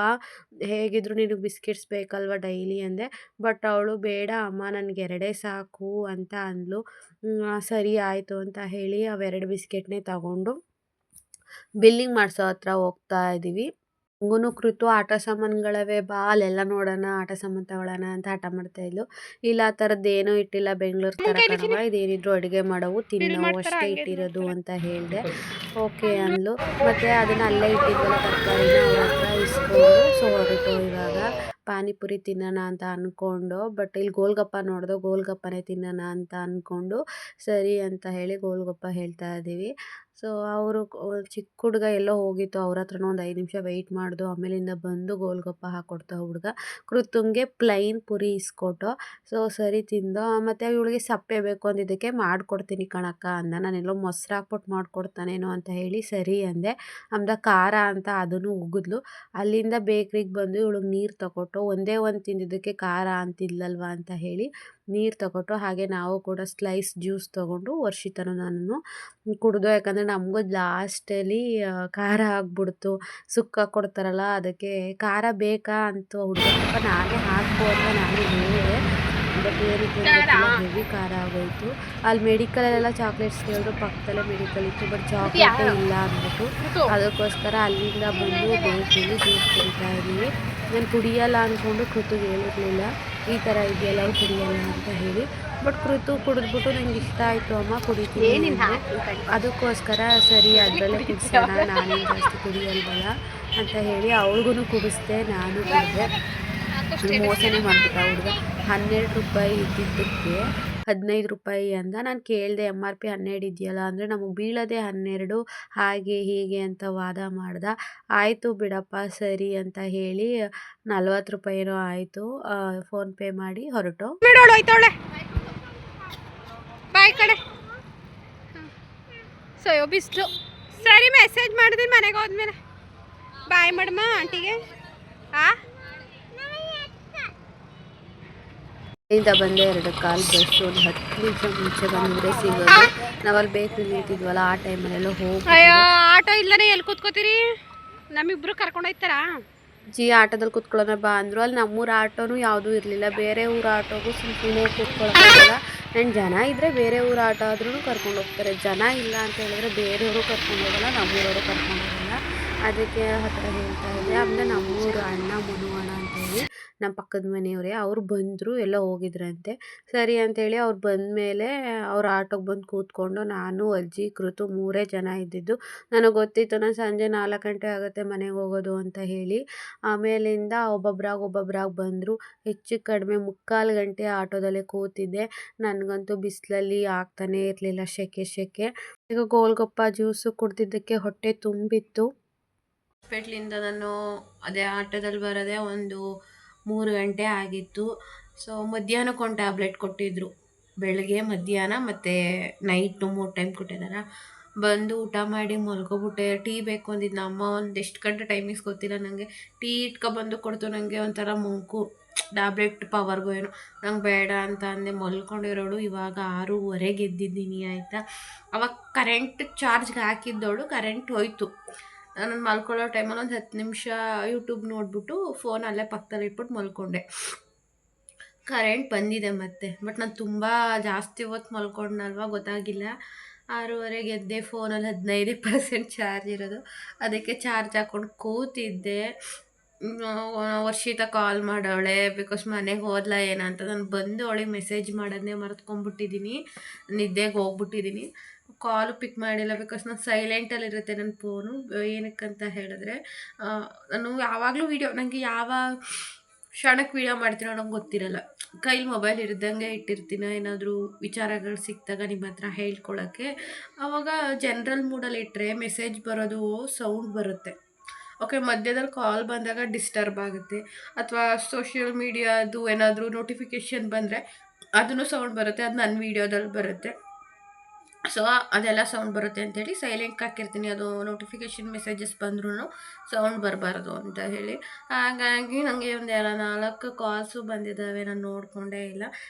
ಹೇಗಿದ್ರು ನಿನಗೆ ಬಿಸ್ಕೆಟ್ಸ್ ಬೇಕಲ್ವ ಡೈಲಿ ಅಂದೆ. ಬಟ್ ಅವಳು ಬೇಡ ಅಮ್ಮ, ನನಗೆ 2 ಸಾಕು ಅಂತ ಅಂದ್ಲು. ಸರಿ ಆಯಿತು ಅಂತ ಹೇಳಿ ಅವೆರಡು ಬಿಸ್ಕೆಟ್ನೇ ತಗೊಂಡು ಬಿಲ್ಲಿಂಗ್ ಮಾಡಿಸೋ ಹತ್ರ ಹೋಗ್ತಾ ಇದ್ದೀವಿ. ಹಂಗೂ ಕೃತು ಆಟ ಸಾಮಾನುಗಳವೆ ಬಾ ಅಲ್ಲೆಲ್ಲ ನೋಡೋಣ, ಆಟ ಸಾಮಾನು ತಗೊಳ್ಳೋಣ ಅಂತ ಹಠ ಮಾಡ್ತಾ ಇದ್ಲು. ಇಲ್ಲ ಆ ಥರದ್ದೇನೂ ಇಟ್ಟಿಲ್ಲ, ಬೆಂಗಳೂರು ಥರ ಕಣವ, ಇದೇನಿದ್ರು ಅಡುಗೆ ಮಾಡೋವು ತಿನ್ನೋವು ಅಷ್ಟೇ ಇಟ್ಟಿರೋದು ಅಂತ ಹೇಳಿದೆ. ಓಕೆ ಅಂದ್ಲು. ಮತ್ತು ಅದನ್ನು ಅಲ್ಲೇ ಇಟ್ಟಿದ್ವಲ್ಲ ತರಕಾರಿನ ಅವ್ರ ಹತ್ರ ಇಸ್ಕೊಂಡು ಸೊ ಹೊರಟು ಇವಾಗ ಪಾನಿಪುರಿ ತಿನ್ನೋಣ ಅಂತ ಅಂದ್ಕೊಂಡು. ಬಟ್ ಇಲ್ಲಿ ಗೋಲ್ಗಪ್ಪ ನೋಡ್ದೋ, ಗೋಲ್ಗಪ್ಪನೇ ತಿನ್ನೋಣ ಅಂತ ಅಂದ್ಕೊಂಡು ಸರಿ ಅಂತ ಹೇಳಿ ಗೋಲ್ಗಪ್ಪ ಹೇಳ್ತಾ ಇದ್ದೀವಿ. ಸೊ ಅವರು ಚಿಕ್ಕ ಹುಡುಗ ಎಲ್ಲೋ ಹೋಗಿತ್ತು, ಅವ್ರ ಹತ್ರನೂ ಒಂದು 5 ನಿಮಿಷ ವೆಯ್ಟ್ ಮಾಡ್ದು. ಆಮೇಲಿಂದ ಬಂದು ಗೋಲ್ಗಪ್ಪ ಹಾಕ್ಕೊಡ್ತಾ ಹುಡುಗ. ಕೃತುಂಗೆ ಪ್ಲೈನ್ ಪುರಿ ಇಸ್ಕೊಟ್ಟು. ಸೊ ಸರಿ ತಿಂದು. ಮತ್ತು ಇವಳಿಗೆ ಸಪ್ಪೆ ಬೇಕು ಅಂದಿದ್ದಕ್ಕೆ ಮಾಡಿಕೊಡ್ತೀನಿ ಕಣಕ್ಕ ಅಂದ. ನಾನೆಲ್ಲೋ ಮೊಸರು ಹಾಕ್ಬಿಟ್ಟು ಮಾಡಿಕೊಡ್ತಾನೇನೋ ಅಂತ ಹೇಳಿ ಸರಿ ಅಂದೆ. ಆಮ್ದ ಖಾರ ಅಂತ ಅದನ್ನು ಉಗಿದ್ಲು. ಅಲ್ಲಿಂದ ಬೇಕ್ರಿಗೆ ಬಂದು ಇವಳಿಗೆ ನೀರು ತಗೊಟ್ಟು, ಒಂದೇ ಒಂದು ತಿಂದಿದ್ದಕ್ಕೆ ಖಾರ ಅಂತಿದ್ಲಲ್ವ ಅಂತ ಹೇಳಿ ನೀರು ತಗೊಟ್ಟು. ಹಾಗೆ ನಾವು ಕೂಡ ಸ್ಲೈಸ್ ಜ್ಯೂಸ್ ತೊಗೊಂಡು ವರ್ಷಿತನು ನಾನು ಕುಡಿದು. ಯಾಕಂದರೆ ನಮಗೂ ಲಾಸ್ಟಲ್ಲಿ ಖಾರ ಆಗ್ಬಿಡ್ತು, ಸುಕ್ಕ ಕೊಡ್ತಾರಲ್ಲ ಅದಕ್ಕೆ. ಖಾರ ಬೇಕಾ ಅಂತ ಹುಡುಗ ನಾನೇ ಹಾಕು ಅಂತ ನಾನೇ ಹೇಳಿದೆ. ಬಟ್ ಏನಕ್ಕೆ ಹೆವಿ ಖಾರ ಆಗೋಯಿತು. ಅಲ್ಲಿ ಮೆಡಿಕಲಲ್ಲೆಲ್ಲ ಚಾಕ್ಲೇಟ್ಸ್ ಕೇಳಿದ್ರು, ಪಕ್ಕದಲ್ಲೇ ಮೆಡಿಕಲ್ ಇತ್ತು, ಬಟ್ ಚಾಕ್ಲೇಟೇ ಇಲ್ಲ ಅಂದ್ಬಿಟ್ಟು ಅದಕ್ಕೋಸ್ಕರ ಅಲ್ಲಿಂದ ಬಂದು ಬೇಕಲ್ಲಿ ಜ್ಯೂಸ್ ಕುಡಿತಾ ಇದ್ದೀವಿ. ನಾನು ಕುಡಿಯಲ್ಲ ಅಂದ್ಕೊಂಡು ಕೃತುಗೆ ಹೇಳಿರಲಿಲ್ಲ ಈ ಥರ ಇದೆಯಲ್ಲ ಕುಡಿಯಲ್ಲ ಅಂತ ಹೇಳಿ. ಬಟ್ ಕೃತು ಕುಡಿದ್ಬಿಟ್ಟು ನಂಗೆ ಇಷ್ಟ ಆಯಿತು ಅಮ್ಮ, ಕುಡಿತೀನಿ. ಅದಕ್ಕೋಸ್ಕರ ಸರಿ ಅದರಲ್ಲೇ ಕುಡಿಸೋಣ, ನಾನೇನು ಜಾಸ್ತಿ ಕುಡಿಯಲ್ವಲ್ಲ ಅಂತ ಹೇಳಿ ಅವಳಿಗೂ ಕುಡಿಸ್ದೆ, ನಾನು ಕುಡಿದೆ. ಮೋಸನೇ ಮಾಡ್ಬಿಟ್ಟ ಹುಡುಗ. 12 ರೂಪಾಯಿ ಇದ್ದಿದ್ದಕ್ಕೆ ₹15 ಅಂದ. ನಾನು ಕೇಳಿದೆ MRP 12 ಇದೆಯಲ್ಲ ಅಂದರೆ ನಮಗೆ ಬೀಳೋದೇ 12 ಹಾಗೆ ಹೀಗೆ ಅಂತ ವಾದ ಮಾಡ್ದ. ಆಯಿತು ಬಿಡಪ್ಪ ಸರಿ ಅಂತ ಹೇಳಿ ₹40 ಆಯಿತು. ಫೋನ್‌ಪೇ ಮಾಡಿ ಹೊರಟು. ಬಾಯ್ ಕಡೆ ಸೋ ಬಿಸ್ಲು. ಸರಿ ಮೆಸೇಜ್ ಮಾಡಿದ್ದೀನಿ ಮನೆಗೆ ಹೋದ್ಮೇಲೆ. ಬಾಯ್ ಮಾಡಮ್ಮ ಆಂಟಿಗೆ. ಇಂದ ಬಂದೆ 2 ಕಾಲು ಬಸ್ಸು ಒಂದು 10 ನಿಮಿಷ ಮುಂಚೆ ಬಂದರೆ ಸಿಗೋದು. ನಾವಲ್ಲಿ ಬೇಕ್ರಿ ನಿಂತಿದ್ವಲ್ಲ ಆ ಟೈಮಲ್ಲೆಲ್ಲ ಹೋಗಿ. ಅಯ್ಯೋ ಆಟೋ ಇಲ್ಲದೇ ಎಲ್ಲಿ ಕೂತ್ಕೋತೀರಿ? ನಮ್ಮಿಬ್ರು ಕರ್ಕೊಂಡು ಹೋಯ್ತಾರಾ? ಜಿ ಆಟೋದಲ್ಲಿ ಕೂತ್ಕೊಳ್ಳೋಣ ಬಾ ಅಂದರು. ಅಲ್ಲಿ ನಮ್ಮೂರ ಆಟೋನು ಯಾವುದೂ ಇರಲಿಲ್ಲ. ಬೇರೆ ಊರ ಆಟೋಗೂ ಸುಮ್ಮನೆ ಕೂತ್ಕೊಳ್ಳೋಕ್ಕಾಗಲ್ಲ. ಆ್ಯಂಡ್ ಜನ ಇದ್ದರೆ ಬೇರೆ ಊರ ಆಟೋ ಆದ್ರೂ ಕರ್ಕೊಂಡು ಹೋಗ್ತಾರೆ. ಜನ ಇಲ್ಲ ಅಂತ ಹೇಳಿದ್ರೆ ಬೇರೆಯವರು ಕರ್ಕೊಂಡು ಹೋಗಲ್ಲ, ನಮ್ಮೂರವರು ಕರ್ಕೊಂಡು ಹೋಗಲ್ಲ. ಅದಕ್ಕೆ ಹತ್ತಿರ ಹೇಳ್ತಾ ಇದ್ದೆ. ಆಮೇಲೆ ನಮ್ಮೂರು ಅಣ್ಣ ಮನು ಅಂತೇಳಿ ನಮ್ಮ ಪಕ್ಕದ ಮನೆಯವರೇ ಅವ್ರು ಬಂದರು, ಎಲ್ಲ ಹೋಗಿದ್ರಂತೆ. ಸರಿ ಅಂತೇಳಿ ಅವ್ರು ಬಂದಮೇಲೆ ಅವ್ರು ಆಟೋಗೆ ಬಂದು ಕೂತ್ಕೊಂಡು ನಾನು ಅಜ್ಜಿ ಕೃತು 3 ಜನ ಇದ್ದಿದ್ದು. ನನಗೆ ಗೊತ್ತಿತ್ತು ನಾನು ಸಂಜೆ 4 ಗಂಟೆ ಆಗುತ್ತೆ ಮನೆಗೆ ಹೋಗೋದು ಅಂತ ಹೇಳಿ. ಆಮೇಲಿಂದ ಒಬ್ಬೊಬ್ರಾಗಿ ಬಂದರು. ಹೆಚ್ಚು ಕಡಿಮೆ 3/4 ಗಂಟೆ ಆಟೋದಲ್ಲೇ ಕೂತಿದ್ದೆ. ನನಗಂತೂ ಬಿಸಿಲಲ್ಲಿ ಆಗ್ತಾನೇ ಇರಲಿಲ್ಲ, ಸೆಕೆ. ಈಗ ಗೋಲ್ಗಪ್ಪ ಜ್ಯೂಸು ಕುಡ್ದಿದ್ದಕ್ಕೆ ಹೊಟ್ಟೆ ತುಂಬಿತ್ತು. ಹಾಸ್ಪಿಟ್ಲಿಂದ ನಾನು ಅದೇ ಆಟೋದಲ್ಲಿ ಬರೋದೇ ಒಂದು 3 ಗಂಟೆ ಆಗಿತ್ತು. ಸೊ ಮಧ್ಯಾಹ್ನಕ್ಕೆ ಒಂದು ಟ್ಯಾಬ್ಲೆಟ್ ಕೊಟ್ಟಿದ್ದರು. ಬೆಳಗ್ಗೆ ಮಧ್ಯಾಹ್ನ ಮತ್ತು ನೈಟು 3 ಟೈಮ್ ಕೊಟ್ಟಿದ್ದಾರೆ. ಬಂದು ಊಟ ಮಾಡಿ ಮಲ್ಕೊಬಿಟ್ಟೆ. ಟೀ ಬೇಕು ಅಂದಿದ್ದು ಅಮ್ಮ. ಎಷ್ಟು ಗಂಟೆ ಟೈಮಿಂಗ್ಸ್ ಗೊತ್ತಿಲ್ಲ ನನಗೆ. ಟೀ ಇಟ್ಕೊಬಂದು ಕೊಡ್ತು. ನನಗೆ ಒಂಥರ ಮಂಕು, ಟ್ಯಾಬ್ಲೆಟ್ ಪವರ್ಗೋ ಏನೋ. ನಂಗೆ ಬೇಡ ಅಂತ ಅಂದೆ, ಮಲ್ಕೊಂಡಿರೋಳು. ಇವಾಗ 6:15 ಎದ್ದಿದ್ದೀನಿ ಆಯಿತಾ. ಅವಾಗ ಕರೆಂಟ್ ಚಾರ್ಜ್ಗೆ ಹಾಕಿದ್ದವಳು ಕರೆಂಟ್ ಹೋಯ್ತು. ನಾನು ಮಲ್ಕೊಳ್ಳೋ ಟೈಮಲ್ಲಿ ಒಂದು 10 ನಿಮಿಷ ಯೂಟ್ಯೂಬ್ ನೋಡಿಬಿಟ್ಟು ಫೋನ್ ಅಲ್ಲೇ ಪಕ್ಕದಲ್ಲಿ ಇಟ್ಬಿಟ್ಟು ಮಲ್ಕೊಂಡೆ. ಕರೆಂಟ್ ಬಂದಿದೆ ಮತ್ತೆ. ಬಟ್ ನಾನು ತುಂಬ ಜಾಸ್ತಿ ಹೊತ್ತು ಮಲ್ಕೊಂಡಲ್ವ ಗೊತ್ತಾಗಿಲ್ಲ. 6:15 ಎದ್ದೆ. ಫೋನಲ್ಲಿ 15% ಚಾರ್ಜ್ ಇರೋದು. ಅದಕ್ಕೆ ಚಾರ್ಜ್ ಹಾಕ್ಕೊಂಡು ಕೂತಿದ್ದೆ. ವರ್ಷಿತ ಕಾಲ್ ಮಾಡವಳೆ ಬಿಕಾಸ್ ಮನೆಗೆ ಹೋದ್ಲ ಏನಂತ. ನಾನು ಬಂದು ಅವಳಿಗೆ ಮೆಸೇಜ್ ಮಾಡೋದನ್ನೇ ಮರೆತ್ಕೊಂಡ್ಬಿಟ್ಟಿದ್ದೀನಿ, ನಿದ್ದೆಗೆ ಹೋಗ್ಬಿಟ್ಟಿದ್ದೀನಿ. ಕಾಲು ಪಿಕ್ ಮಾಡಿಲ್ಲ ಬಿಕಾಸ್ ನಾನು ಸೈಲೆಂಟಲ್ಲಿರುತ್ತೆ ನನ್ನ ಫೋನು. ಏನಕ್ಕಂತ ಹೇಳಿದ್ರೆ ನಾನು ಯಾವಾಗಲೂ ನನಗೆ ಯಾವ ಕ್ಷಣಕ್ಕೆ ವೀಡಿಯೋ ಮಾಡ್ತೀನೋ ನಂಗೆ ಗೊತ್ತಿರಲ್ಲ. ಕೈಲಿ ಮೊಬೈಲ್ ಇರ್ದಂಗೆ ಇಟ್ಟಿರ್ತೀನಿ. ಏನಾದರೂ ವಿಚಾರಗಳು ಸಿಕ್ಕಿದಾಗ ನಿಮ್ಮ ಹತ್ರ ಹೇಳ್ಕೊಳ್ಳೋಕ್ಕೆ. ಆವಾಗ ಜನ್ರಲ್ ಮೂಡಲ್ಲಿ ಇಟ್ಟರೆ ಮೆಸೇಜ್ ಬರೋದು ಸೌಂಡ್ ಬರುತ್ತೆ. ಓಕೆ, ಮಧ್ಯದಲ್ಲಿ ಕಾಲ್ ಬಂದಾಗ ಡಿಸ್ಟರ್ಬ್ ಆಗುತ್ತೆ. ಅಥವಾ ಸೋಷಿಯಲ್ ಮೀಡಿಯಾದು ಏನಾದರೂ ನೋಟಿಫಿಕೇಷನ್ ಬಂದರೆ ಅದನ್ನು ಸೌಂಡ್ ಬರುತ್ತೆ. ಅದು ನನ್ನ ವೀಡಿಯೋದಲ್ಲಿ ಬರುತ್ತೆ. ಸೊ ಅದೆಲ್ಲ ಸೌಂಡ್ ಬರುತ್ತೆ ಅಂತೇಳಿ ಸೈಲೆಂಟ್ಗೆ ಹಾಕಿರ್ತೀನಿ. ಅದು ನೋಟಿಫಿಕೇಷನ್ ಮೆಸೇಜಸ್ ಬಂದ್ರೂ ಸೌಂಡ್ ಬರಬಾರ್ದು ಅಂತ ಹೇಳಿ. ಹಾಗಾಗಿ ನನಗೆ ಒಂದು 4 ಕಾಲ್ಸು ಬಂದಿದ್ದಾವೆ. ನಾನು ನೋಡಿಕೊಂಡೇ ಇಲ್ಲ.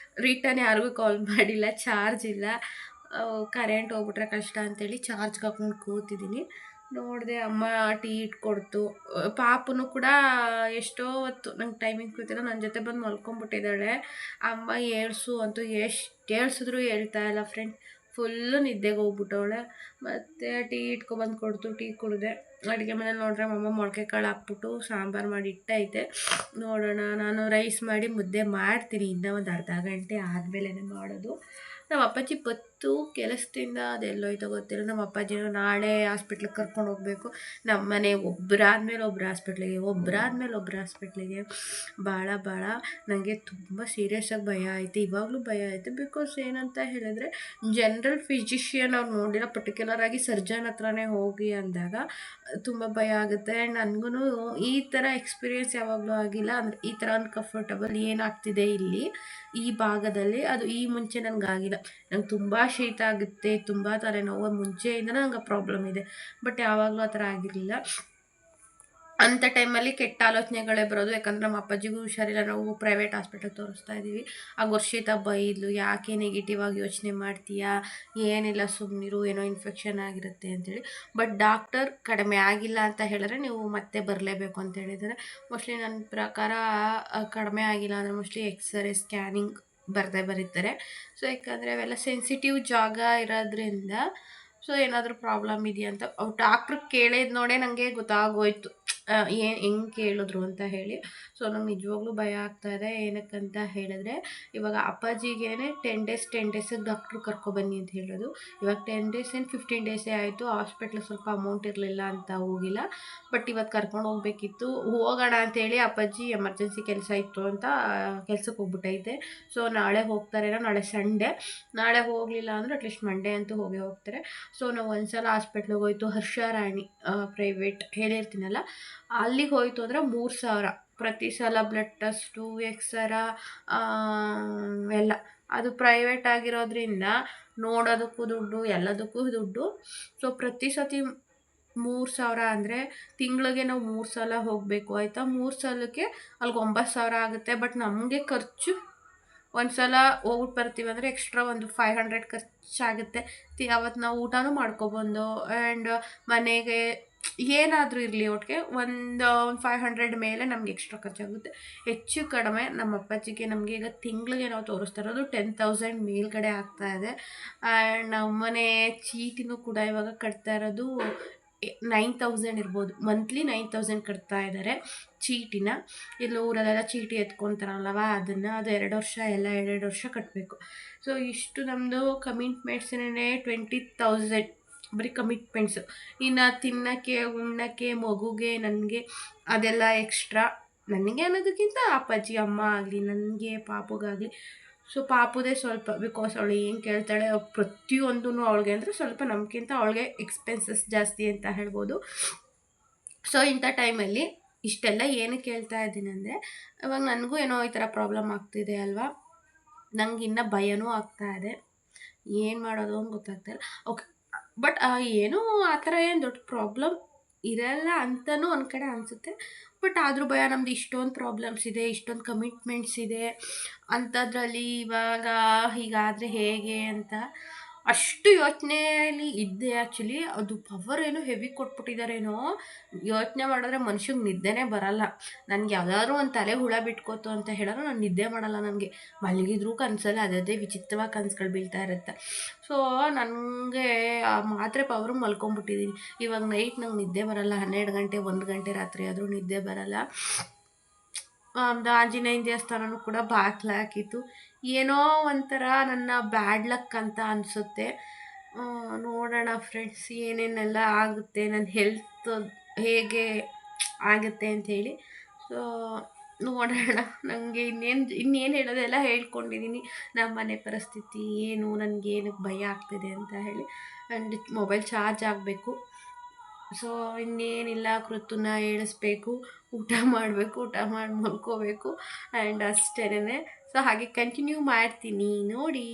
ರಿಟರ್ನ್ ಯಾರಿಗೂ ಕಾಲ್ ಮಾಡಿಲ್ಲ. ಚಾರ್ಜ್ ಇಲ್ಲ. ಕರೆಂಟ್ ಹೋಗ್ಬಿಟ್ರೆ ಕಷ್ಟ ಅಂತೇಳಿ ಚಾರ್ಜ್ಗೆ ಹಾಕ್ಕೊಂಡು ಕೂತಿದ್ದೀನಿ. ನೋಡಿದೆ ಅಮ್ಮ ಟೀ ಇಟ್ಕೊಡ್ತು. ಪಾಪನು ಕೂಡ ಎಷ್ಟೋ ಹೊತ್ತು ನಂಗೆ ಟೈಮಿಂಗ್ ಗೊತ್ತಿಲ್ಲ, ನನ್ನ ಜೊತೆ ಬಂದು ಮಲ್ಕೊಂಡ್ಬಿಟ್ಟಿದ್ದಾಳೆ. ಅಮ್ಮ ಏಳ್ಸು ಅಂತೂ ಎಷ್ಟು ಏಳ್ಸಿದ್ರು ಹೇಳ್ತಾ ಇಲ್ಲ ಫ್ರೆಂಡ್. ಫುಲ್ಲು ನಿದ್ದೆಗೆ ಹೋಗ್ಬಿಟ್ಟವಳೆ. ಮತ್ತು ಟೀ ಇಟ್ಕೊಬಂದು ಕೊಡ್ತು. ಟೀ ಕುಡಿದೆ. ಅಡುಗೆ ಮನೇಲಿ ನೋಡ್ರೆ ಅಮ್ಮ ಮೊಳಕೆ ಕಾಳು ಹಾಕ್ಬಿಟ್ಟು ಸಾಂಬಾರು ಮಾಡಿ ಇಟ್ಟೈತೆ. ನೋಡೋಣ. ನಾನು ರೈಸ್ ಮಾಡಿ ಮುದ್ದೆ ಮಾಡ್ತೀನಿ. ಇನ್ನೂ ಒಂದು ಅರ್ಧ ಗಂಟೆ ಆದಮೇಲೆ ಮಾಡೋದು. ನಮ್ಮ ಅಪ್ಪಾಜಿ ಬತ್ತು ಕೆಲಸದಿಂದ ಅದೆಲ್ಲೋಯ್ತೋ ಗೊತ್ತಿಲ್ಲ. ನಮ್ಮ ಅಪ್ಪಾಜಿನ ನಾಳೆ ಹಾಸ್ಪಿಟ್ಲಿಗೆ ಕರ್ಕೊಂಡು ಹೋಗಬೇಕು. ನಮ್ಮ ಮನೆ ಒಬ್ಬರಾದ್ಮೇಲೆ ಒಬ್ಬರು ಹಾಸ್ಪಿಟ್ಲಿಗೆ ಭಾಳ ನನಗೆ ತುಂಬ ಸೀರಿಯಸ್ಸಾಗಿ ಭಯ ಆಯಿತು. ಇವಾಗಲೂ ಭಯ ಆಯಿತು. ಬಿಕಾಸ್ ಏನಂತ ಹೇಳಿದ್ರೆ ಜನರಲ್ ಫಿಸಿಷಿಯನ್ ಅವ್ರು ನೋಡಿಲ್ಲ, ಪರ್ಟಿಕ್ಯುಲರಾಗಿ ಸರ್ಜನ್ ಹತ್ರನೇ ಹೋಗಿ ಅಂದಾಗ ತುಂಬ ಭಯ ಆಗುತ್ತೆ. ಆ್ಯಂಡ್ ನನಗೂ ಈ ಥರ ಎಕ್ಸ್ಪೀರಿಯೆನ್ಸ್ ಯಾವಾಗಲೂ ಆಗಿಲ್ಲ. ಅಂದರೆ ಈ ಥರ ಅನ್ಕಂಫರ್ಟಬಲ್ ಏನಾಗ್ತಿದೆ ಇಲ್ಲಿ ಈ ಭಾಗದಲ್ಲಿ ಅದು ಈ ಮುಂಚೆ ನನಗಾಗಿಲ್ಲ. ನಂಗೆ ತುಂಬ ಶೀತ ಆಗುತ್ತೆ, ತುಂಬ ತಲೆನೋವು. ಮುಂಚೆಯಿಂದ ನಂಗೆ ಪ್ರಾಬ್ಲಮ್ ಇದೆ. ಬಟ್ ಯಾವಾಗಲೂ ಆ ಥರ ಆಗಿರಲಿಲ್ಲ. ಅಂಥ ಟೈಮಲ್ಲಿ ಕೆಟ್ಟ ಆಲೋಚನೆಗಳೇ ಬರೋದು. ಯಾಕಂದರೆ ನಮ್ಮ ಅಪ್ಪಾಜಿಗೂ ಹುಷಾರಿಲ್ಲ. ನಾವು ಪ್ರೈವೇಟ್ ಹಾಸ್ಪಿಟಲ್ ತೋರಿಸ್ತಾ ಇದ್ದೀವಿ. ಆಗ ವರ್ಷಿತ ಬೈದ್ಲು, ಯಾಕೆ ನೆಗೆಟಿವ್ ಆಗಿ ಯೋಚನೆ ಮಾಡ್ತೀಯಾ, ಏನಿಲ್ಲ ಸುಮ್ಮನಿರು, ಏನೋ ಇನ್ಫೆಕ್ಷನ್ ಆಗಿರುತ್ತೆ ಅಂತೇಳಿ. ಬಟ್ ಡಾಕ್ಟರ್ ಕಡಿಮೆ ಆಗಿಲ್ಲ ಅಂತ ಹೇಳಿದ್ರೆ ನೀವು ಮತ್ತೆ ಬರಲೇಬೇಕು ಅಂತ ಹೇಳಿದ್ದಾರೆ. ಮೋಸ್ಟ್ಲಿ ನನ್ನ ಪ್ರಕಾರ ಕಡಿಮೆ ಆಗಿಲ್ಲ ಅಂದರೆ ಮೋಸ್ಟ್ಲಿ ಎಕ್ಸ್ರೇ ಸ್ಕ್ಯಾನಿಂಗ್ ಬರೀತಾರೆ. ಸೊ ಯಾಕಂದರೆ ಅವೆಲ್ಲ ಸೆನ್ಸಿಟಿವ್ ಜಾಗ ಇರೋದ್ರಿಂದ ಸೊ ಏನಾದರೂ ಪ್ರಾಬ್ಲಮ್ ಇದೆಯಾ ಅಂತ ಡಾಕ್ಟ್ರಿಗೆ ಕೇಳಿದ ನೋಡೇ ನನಗೆ ಗೊತ್ತಾಗೋಯ್ತು. ಹೆಂಗೆ ಕೇಳಿದ್ರು ಅಂತ ಹೇಳಿ. ಸೊ ನಂಗೆ ನಿಜವಾಗ್ಲೂ ಭಯ ಆಗ್ತಾಯಿದೆ. ಏನಕ್ಕಂತ ಹೇಳಿದ್ರೆ ಇವಾಗ ಅಪ್ಪಾಜಿಗೇನೆ 10 ಡೇಸಿಗೆ ಡಾಕ್ಟ್ರು ಕರ್ಕೊಬನ್ನಿ ಅಂತ ಹೇಳೋದು. ಇವಾಗ 10 ಡೇಸ್ ಏನು 15 ಡೇಸೇ ಆಯಿತು. ಹಾಸ್ಪಿಟ್ಲಿಗೆ ಸ್ವಲ್ಪ ಅಮೌಂಟ್ ಇರಲಿಲ್ಲ ಅಂತ ಹೋಗಿಲ್ಲ. ಬಟ್ ಇವತ್ತು ಕರ್ಕೊಂಡು ಹೋಗ್ಬೇಕಿತ್ತು. ಹೋಗೋಣ ಅಂತೇಳಿ ಅಪ್ಪಾಜಿ ಎಮರ್ಜೆನ್ಸಿ ಕೆಲಸ ಇತ್ತು ಅಂತ ಕೆಲ್ಸಕ್ಕೆ ಹೋಗ್ಬಿಟ್ಟೈತೆ. ಸೊ ನಾಳೆ ಹೋಗ್ತಾರೇನೋ, ನಾಳೆ ಸಂಡೇ. ನಾಳೆ ಹೋಗಲಿಲ್ಲ ಅಂದರೆ ಅಟ್ಲೀಸ್ಟ್ ಮಂಡೇ ಅಂತೂ ಹೋಗೇ ಹೋಗ್ತಾರೆ. ಸೊ ನಾವು ಒಂದ್ಸಲ ಹಾಸ್ಪಿಟ್ಲಿಗೆ ಹೋಯ್ತು, ಹರ್ಷಾರಾಣಿ ಪ್ರೈವೇಟ್ ಹೇಳಿರ್ತೀನಲ್ಲ, ಅಲ್ಲಿಗೆ ಹೋಯ್ತು ಅಂದರೆ 3,000 ಪ್ರತಿ ಸಲ ಬ್ಲಡ್ ಟೆಸ್ಟು, ಎಕ್ಸರ ಎಲ್ಲ. ಅದು ಪ್ರೈವೇಟ್ ಆಗಿರೋದ್ರಿಂದ ನೋಡೋದಕ್ಕೂ ದುಡ್ಡು, ಎಲ್ಲದಕ್ಕೂ ದುಡ್ಡು. ಸೊ ಪ್ರತಿ ಸತಿ 3,000 ಅಂದರೆ ತಿಂಗಳಿಗೆ ನಾವು 3 ಸಲ ಹೋಗಬೇಕು ಆಯಿತಾ. 3 ಸಲಕ್ಕೆ ಅಲ್ಲಿಗೆ 9,000 ಆಗುತ್ತೆ. ಬಟ್ ನಮಗೆ ಖರ್ಚು ಒಂದು ಸಲ ಹೋಗ್ಬಿಟ್ಟು ಬರ್ತೀವಿ ಅಂದರೆ ಎಕ್ಸ್ಟ್ರಾ ಒಂದು 500 ಖರ್ಚಾಗುತ್ತೆ. ಅವತ್ತು ನಾವು ಊಟನೂ ಮಾಡ್ಕೊಬಂದು ಆ್ಯಂಡ್ ಮನೆಗೆ ಏನಾದರೂ ಇರಲಿ ಒಟ್ಟಿಗೆ ಒಂದು 500 ಮೇಲೆ ನಮ್ಗೆ ಎಕ್ಸ್ಟ್ರಾ ಖರ್ಚಾಗುತ್ತೆ. ಹೆಚ್ಚು ಕಡಿಮೆ ನಮ್ಮ ಅಪ್ಪಾಜಿಗೆ ನಮಗೆ ಈಗ ತಿಂಗಳಿಗೆ ನಾವು ತೋರಿಸ್ತಾ ಇರೋದು 10,000 ಮೇಲ್ಗಡೆ ಆಗ್ತಾಯಿದೆ. ಆ್ಯಂಡ್ ನಮ್ಮನೆ ಚೀಟಿನೂ ಕೂಡ ಇವಾಗ ಕಟ್ತಾ ಇರೋದು 9,000 ಇರ್ಬೋದು. ಮಂತ್ಲಿ 9,000 ಕಟ್ತಾ ಇದ್ದಾರೆ ಚೀಟಿನ. ಇಲ್ಲಿ ಊರಲ್ಲೆಲ್ಲ ಚೀಟಿ ಎತ್ಕೊತಾರಲ್ಲವ ಅದನ್ನು, ಅದು 2 ವರ್ಷ ಎಲ್ಲ 2 ವರ್ಷ ಕಟ್ಟಬೇಕು. ಸೊ ಇಷ್ಟು ನಮ್ಮದು ಕಮಿಟ್ಮೆಂಟ್ಸೇ 20,000 ಬರೀ ಕಮಿಟ್ಮೆಂಟ್ಸು. ಇನ್ನು ತಿನ್ನೋಕ್ಕೆ, ಉಣ್ಣೋಕ್ಕೆ, ಮಗುಗೆ, ನನಗೆ ಅದೆಲ್ಲ ಎಕ್ಸ್ಟ್ರಾ. ನನಗೆ ಅನ್ನೋದಕ್ಕಿಂತ ಅಪ್ಪಾಜಿ, ಅಮ್ಮ ಆಗಲಿ, ನನಗೆ, ಪಾಪುಗಾಗಲಿ. ಸೊ ಪಾಪುದೇ ಸ್ವಲ್ಪ, ಬಿಕಾಸ್ ಅವಳು ಏನು ಕೇಳ್ತಾಳೆ ಪ್ರತಿಯೊಂದೂ ಅವಳಿಗೆ ಅಂದರೆ ಸ್ವಲ್ಪ ನಮಗಿಂತ ಅವಳಿಗೆ ಎಕ್ಸ್ಪೆನ್ಸಸ್ ಜಾಸ್ತಿ ಅಂತ ಹೇಳ್ಬೋದು. ಸೊ ಇಂಥ ಟೈಮಲ್ಲಿ ಇಷ್ಟೆಲ್ಲ ಏನಕ್ಕೆ ಕೇಳ್ತಾ ಇದ್ದೀನಿ ಅಂದರೆ, ಇವಾಗ ನನಗೂ ಏನೋ ಈ ಥರ ಪ್ರಾಬ್ಲಮ್ ಆಗ್ತಿದೆ ಅಲ್ವಾ, ನಂಗೆ ಇನ್ನೂ ಭಯನೂ ಆಗ್ತಾಯಿದೆ. ಏನು ಮಾಡೋದು ಅಂತ ಗೊತ್ತಾಗ್ತಾಯಿಲ್ಲ. ಓಕೆ, ಬಟ್ ಏನೂ ಆ ಥರ ಏನು ದೊಡ್ಡ ಪ್ರಾಬ್ಲಮ್ ಇರಲ್ಲ ಅಂತಲೂ ಒಂದು ಕಡೆ ಅನಿಸುತ್ತೆ. ಬಟ್ ಆದರೂ ಭಯ, ನಮ್ದು ಇಷ್ಟೊಂದು ಪ್ರಾಬ್ಲಮ್ಸ್ ಇದೆ, ಇಷ್ಟೊಂದು ಕಮಿಟ್ಮೆಂಟ್ಸ್ ಇದೆ, ಅಂಥದ್ರಲ್ಲಿ ಇವಾಗ ಹೀಗಾದರೆ ಹೇಗೆ ಅಂತ ಅಷ್ಟು ಯೋಚನೆಯಲ್ಲಿ ಇದ್ದೆ. ಆ್ಯಕ್ಚುಲಿ ಅದು ಪವರ್ ಏನೋ ಹೆವಿ ಕೊಟ್ಬಿಟ್ಟಿದ್ದಾರೇನೋ, ಯೋಚನೆ ಮಾಡಿದ್ರೆ ಮನುಷ್ಯಂಗೆ ನಿದ್ದೆನೇ ಬರಲ್ಲ. ನನಗೆ ಯಾವುದಾದ್ರೂ ಒಂದು ತಲೆ ಹುಳ ಬಿಟ್ಕೋತು ಅಂತ ಹೇಳಿದ್ರು ನಾನು ನಿದ್ದೆ ಮಾಡಲ್ಲ. ನನಗೆ ಮಲಗಿದ್ರೂ ಕನಸಲ್ಲಿ ಅದೇ ವಿಚಿತ್ರವಾಗಿ ಕನಸುಗಳು ಬೀಳ್ತಾ ಇರುತ್ತೆ. ಸೊ ನನಗೆ ಆ ಮಾತ್ರೆ ಪವರು ಮಲ್ಕೊಂಬಿಟ್ಟಿದ್ದೀನಿ. ಇವಾಗ ನೈಟ್ ನಂಗೆ ನಿದ್ದೆ ಬರಲ್ಲ. 12 ಗಂಟೆ 1 ಗಂಟೆ ರಾತ್ರಿ ಆದರೂ ನಿದ್ದೆ ಬರಲ್ಲ. ಆಂಜನೇಯನ ದೇವಸ್ಥಾನನೂ ಕೂಡ ಬಾಗಿಲು ಹಾಕಿತ್ತು. ಏನೋ ಒಂಥರ ನನ್ನ ಬ್ಯಾಡ್ ಲಕ್ ಅಂತ ಅನಿಸುತ್ತೆ. ನೋಡೋಣ ಫ್ರೆಂಡ್ಸ್, ಏನೇನೆಲ್ಲ ಆಗುತ್ತೆ, ನನ್ನ ಹೆಲ್ತ್ ಹೇಗೆ ಆಗುತ್ತೆ ಅಂಥೇಳಿ. ಸೊ ನೋಡೋಣ. ನನಗೆ ಇನ್ನೇನು ಹೇಳೋದೆಲ್ಲ ಹೇಳ್ಕೊಂಡಿದ್ದೀನಿ. ನಮ್ಮ ಮನೆ ಪರಿಸ್ಥಿತಿ ಏನು, ನನಗೇನಕ್ಕೆ ಭಯ ಆಗ್ತಿದೆ ಅಂತ ಹೇಳಿ. ಆ್ಯಂಡ್ ಮೊಬೈಲ್ ಚಾರ್ಜ್ ಆಗಬೇಕು. ಸೊ ಇನ್ನೇನಿಲ್ಲ, ಕೃತುನ ಏಳಿಸ್ಬೇಕು, ಊಟ ಮಾಡಬೇಕು, ಊಟ ಮಾಡಿ ಮಲ್ಕೋಬೇಕು ಆ್ಯಂಡ್ ಅಷ್ಟೇನೆ. ಸೊ ಹಾಗೆ ಕಂಟಿನ್ಯೂ ಮಾಡ್ತೀನಿ ನೋಡಿ.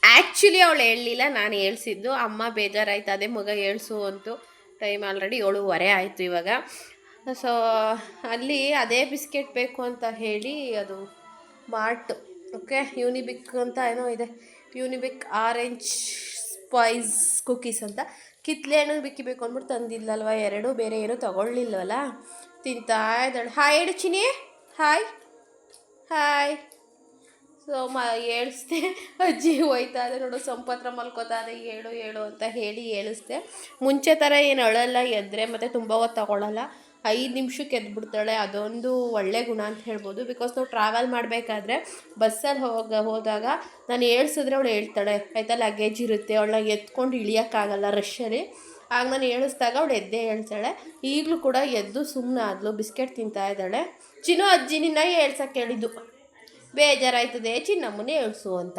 ಆ್ಯಕ್ಚುಲಿ ಅವಳು ಹೇಳಲಿಲ್ಲ, ನಾನು ಹೇಳ್ಸಿದ್ದು. ಅಮ್ಮ ಬೇಜಾರಾಯ್ತು, ಅದೇ ಮಗ ಹೇಳ್ಸು ಅಂತು. ಟೈಮ್ ಆಲ್ರೆಡಿ 7:15 ಆಯಿತು ಇವಾಗ. ಸೊ ಅಲ್ಲಿ ಅದೇ ಬಿಸ್ಕೆಟ್ ಬೇಕು ಅಂತ ಹೇಳಿ, ಅದು ಮಾರ್ಟ್, ಓಕೆ, ಯೂನಿಬಿಕ್ ಅಂತ ಏನೋ ಇದೆ, ಯೂನಿಬಿಕ್ ಆರೆಂಜ್ ಸ್ಪೈಸ್ ಕುಕೀಸ್ ಅಂತ. ಕಿತ್ಲೆ ಹಣ್ಣು ಬಿಕ್ಕಿಬೇಕು ಅಂದ್ಬಿಟ್ಟು ತಂದಿಲ್ಲಲ್ವ, ಎರಡು ಬೇರೆ ಏನೂ ತೊಗೊಳ್ಳಿಲ್ವಲ್ಲ, ತಿಂತಾ ಇದ್ದಾಳೆ. ಹಾಯ್ ಹೇಳು ಚಿನಿ, ಹಾಯ್ ಹಾಯ್. ಸೊ ಏಳಿಸ್ದೆ, ಅಜ್ಜಿ ಹೋಯ್ತಾ ಇದೆ ನೋಡು, ಸಂಪತ್ರ ಮಲ್ಕೋತಾ ಇದೆ, ಹೇಳು ಹೇಳು ಅಂತ ಹೇಳಿ ಏಳಿಸ್ದೆ. ಮುಂಚೆ ಥರ ಏನು ಅಳಲ್ಲ, ಎದ್ದರೆ ಮತ್ತು ತುಂಬ ಹೊತ್ತು ತಗೊಳ್ಳಲ್ಲ, 5 ನಿಮಿಷಕ್ಕೆ ಎದ್ಬಿಡ್ತಾಳೆ. ಅದೊಂದು ಒಳ್ಳೆ ಗುಣ ಅಂತ ಹೇಳ್ಬೋದು. ಬಿಕಾಸ್ ನಾವು ಟ್ರಾವೆಲ್ ಮಾಡಬೇಕಾದ್ರೆ ಬಸ್ಸಲ್ಲಿ ಹೋದಾಗ ನಾನು ಏಳ್ಸಿದ್ರೆ ಅವಳು ಹೇಳ್ತಾಳೆ ಆಯಿತಾ. ಲಗೇಜ್ ಇರುತ್ತೆ, ಅವಳನ್ನ ಎತ್ಕೊಂಡು ಇಳಿಯೋಕ್ಕಾಗಲ್ಲ ರಶ್ಶಲ್ಲಿ. ಆಗ ನಾನು ಏಳಿಸ್ದಾಗ ಅವಳು ಎದ್ದೇ ಹೇಳ್ತಾಳೆ. ಈಗಲೂ ಕೂಡ ಎದ್ದು ಸುಮ್ಮನೆ ಆದಳು, ಬಿಸ್ಕೆಟ್ ತಿಂತಾ ಇದ್ದಾಳೆ. ಚಿನ್ನು, ಅಜ್ಜಿ ನಿನ್ನ ಏಳ್ಸಕ್ಕೆ ಹೇಳಿದ್ದು, ಬೇಜಾರಾಯ್ತದೆ ಚಿನ್ನಮ್ಮನೇ ಏಳ್ಸು ಅಂತ.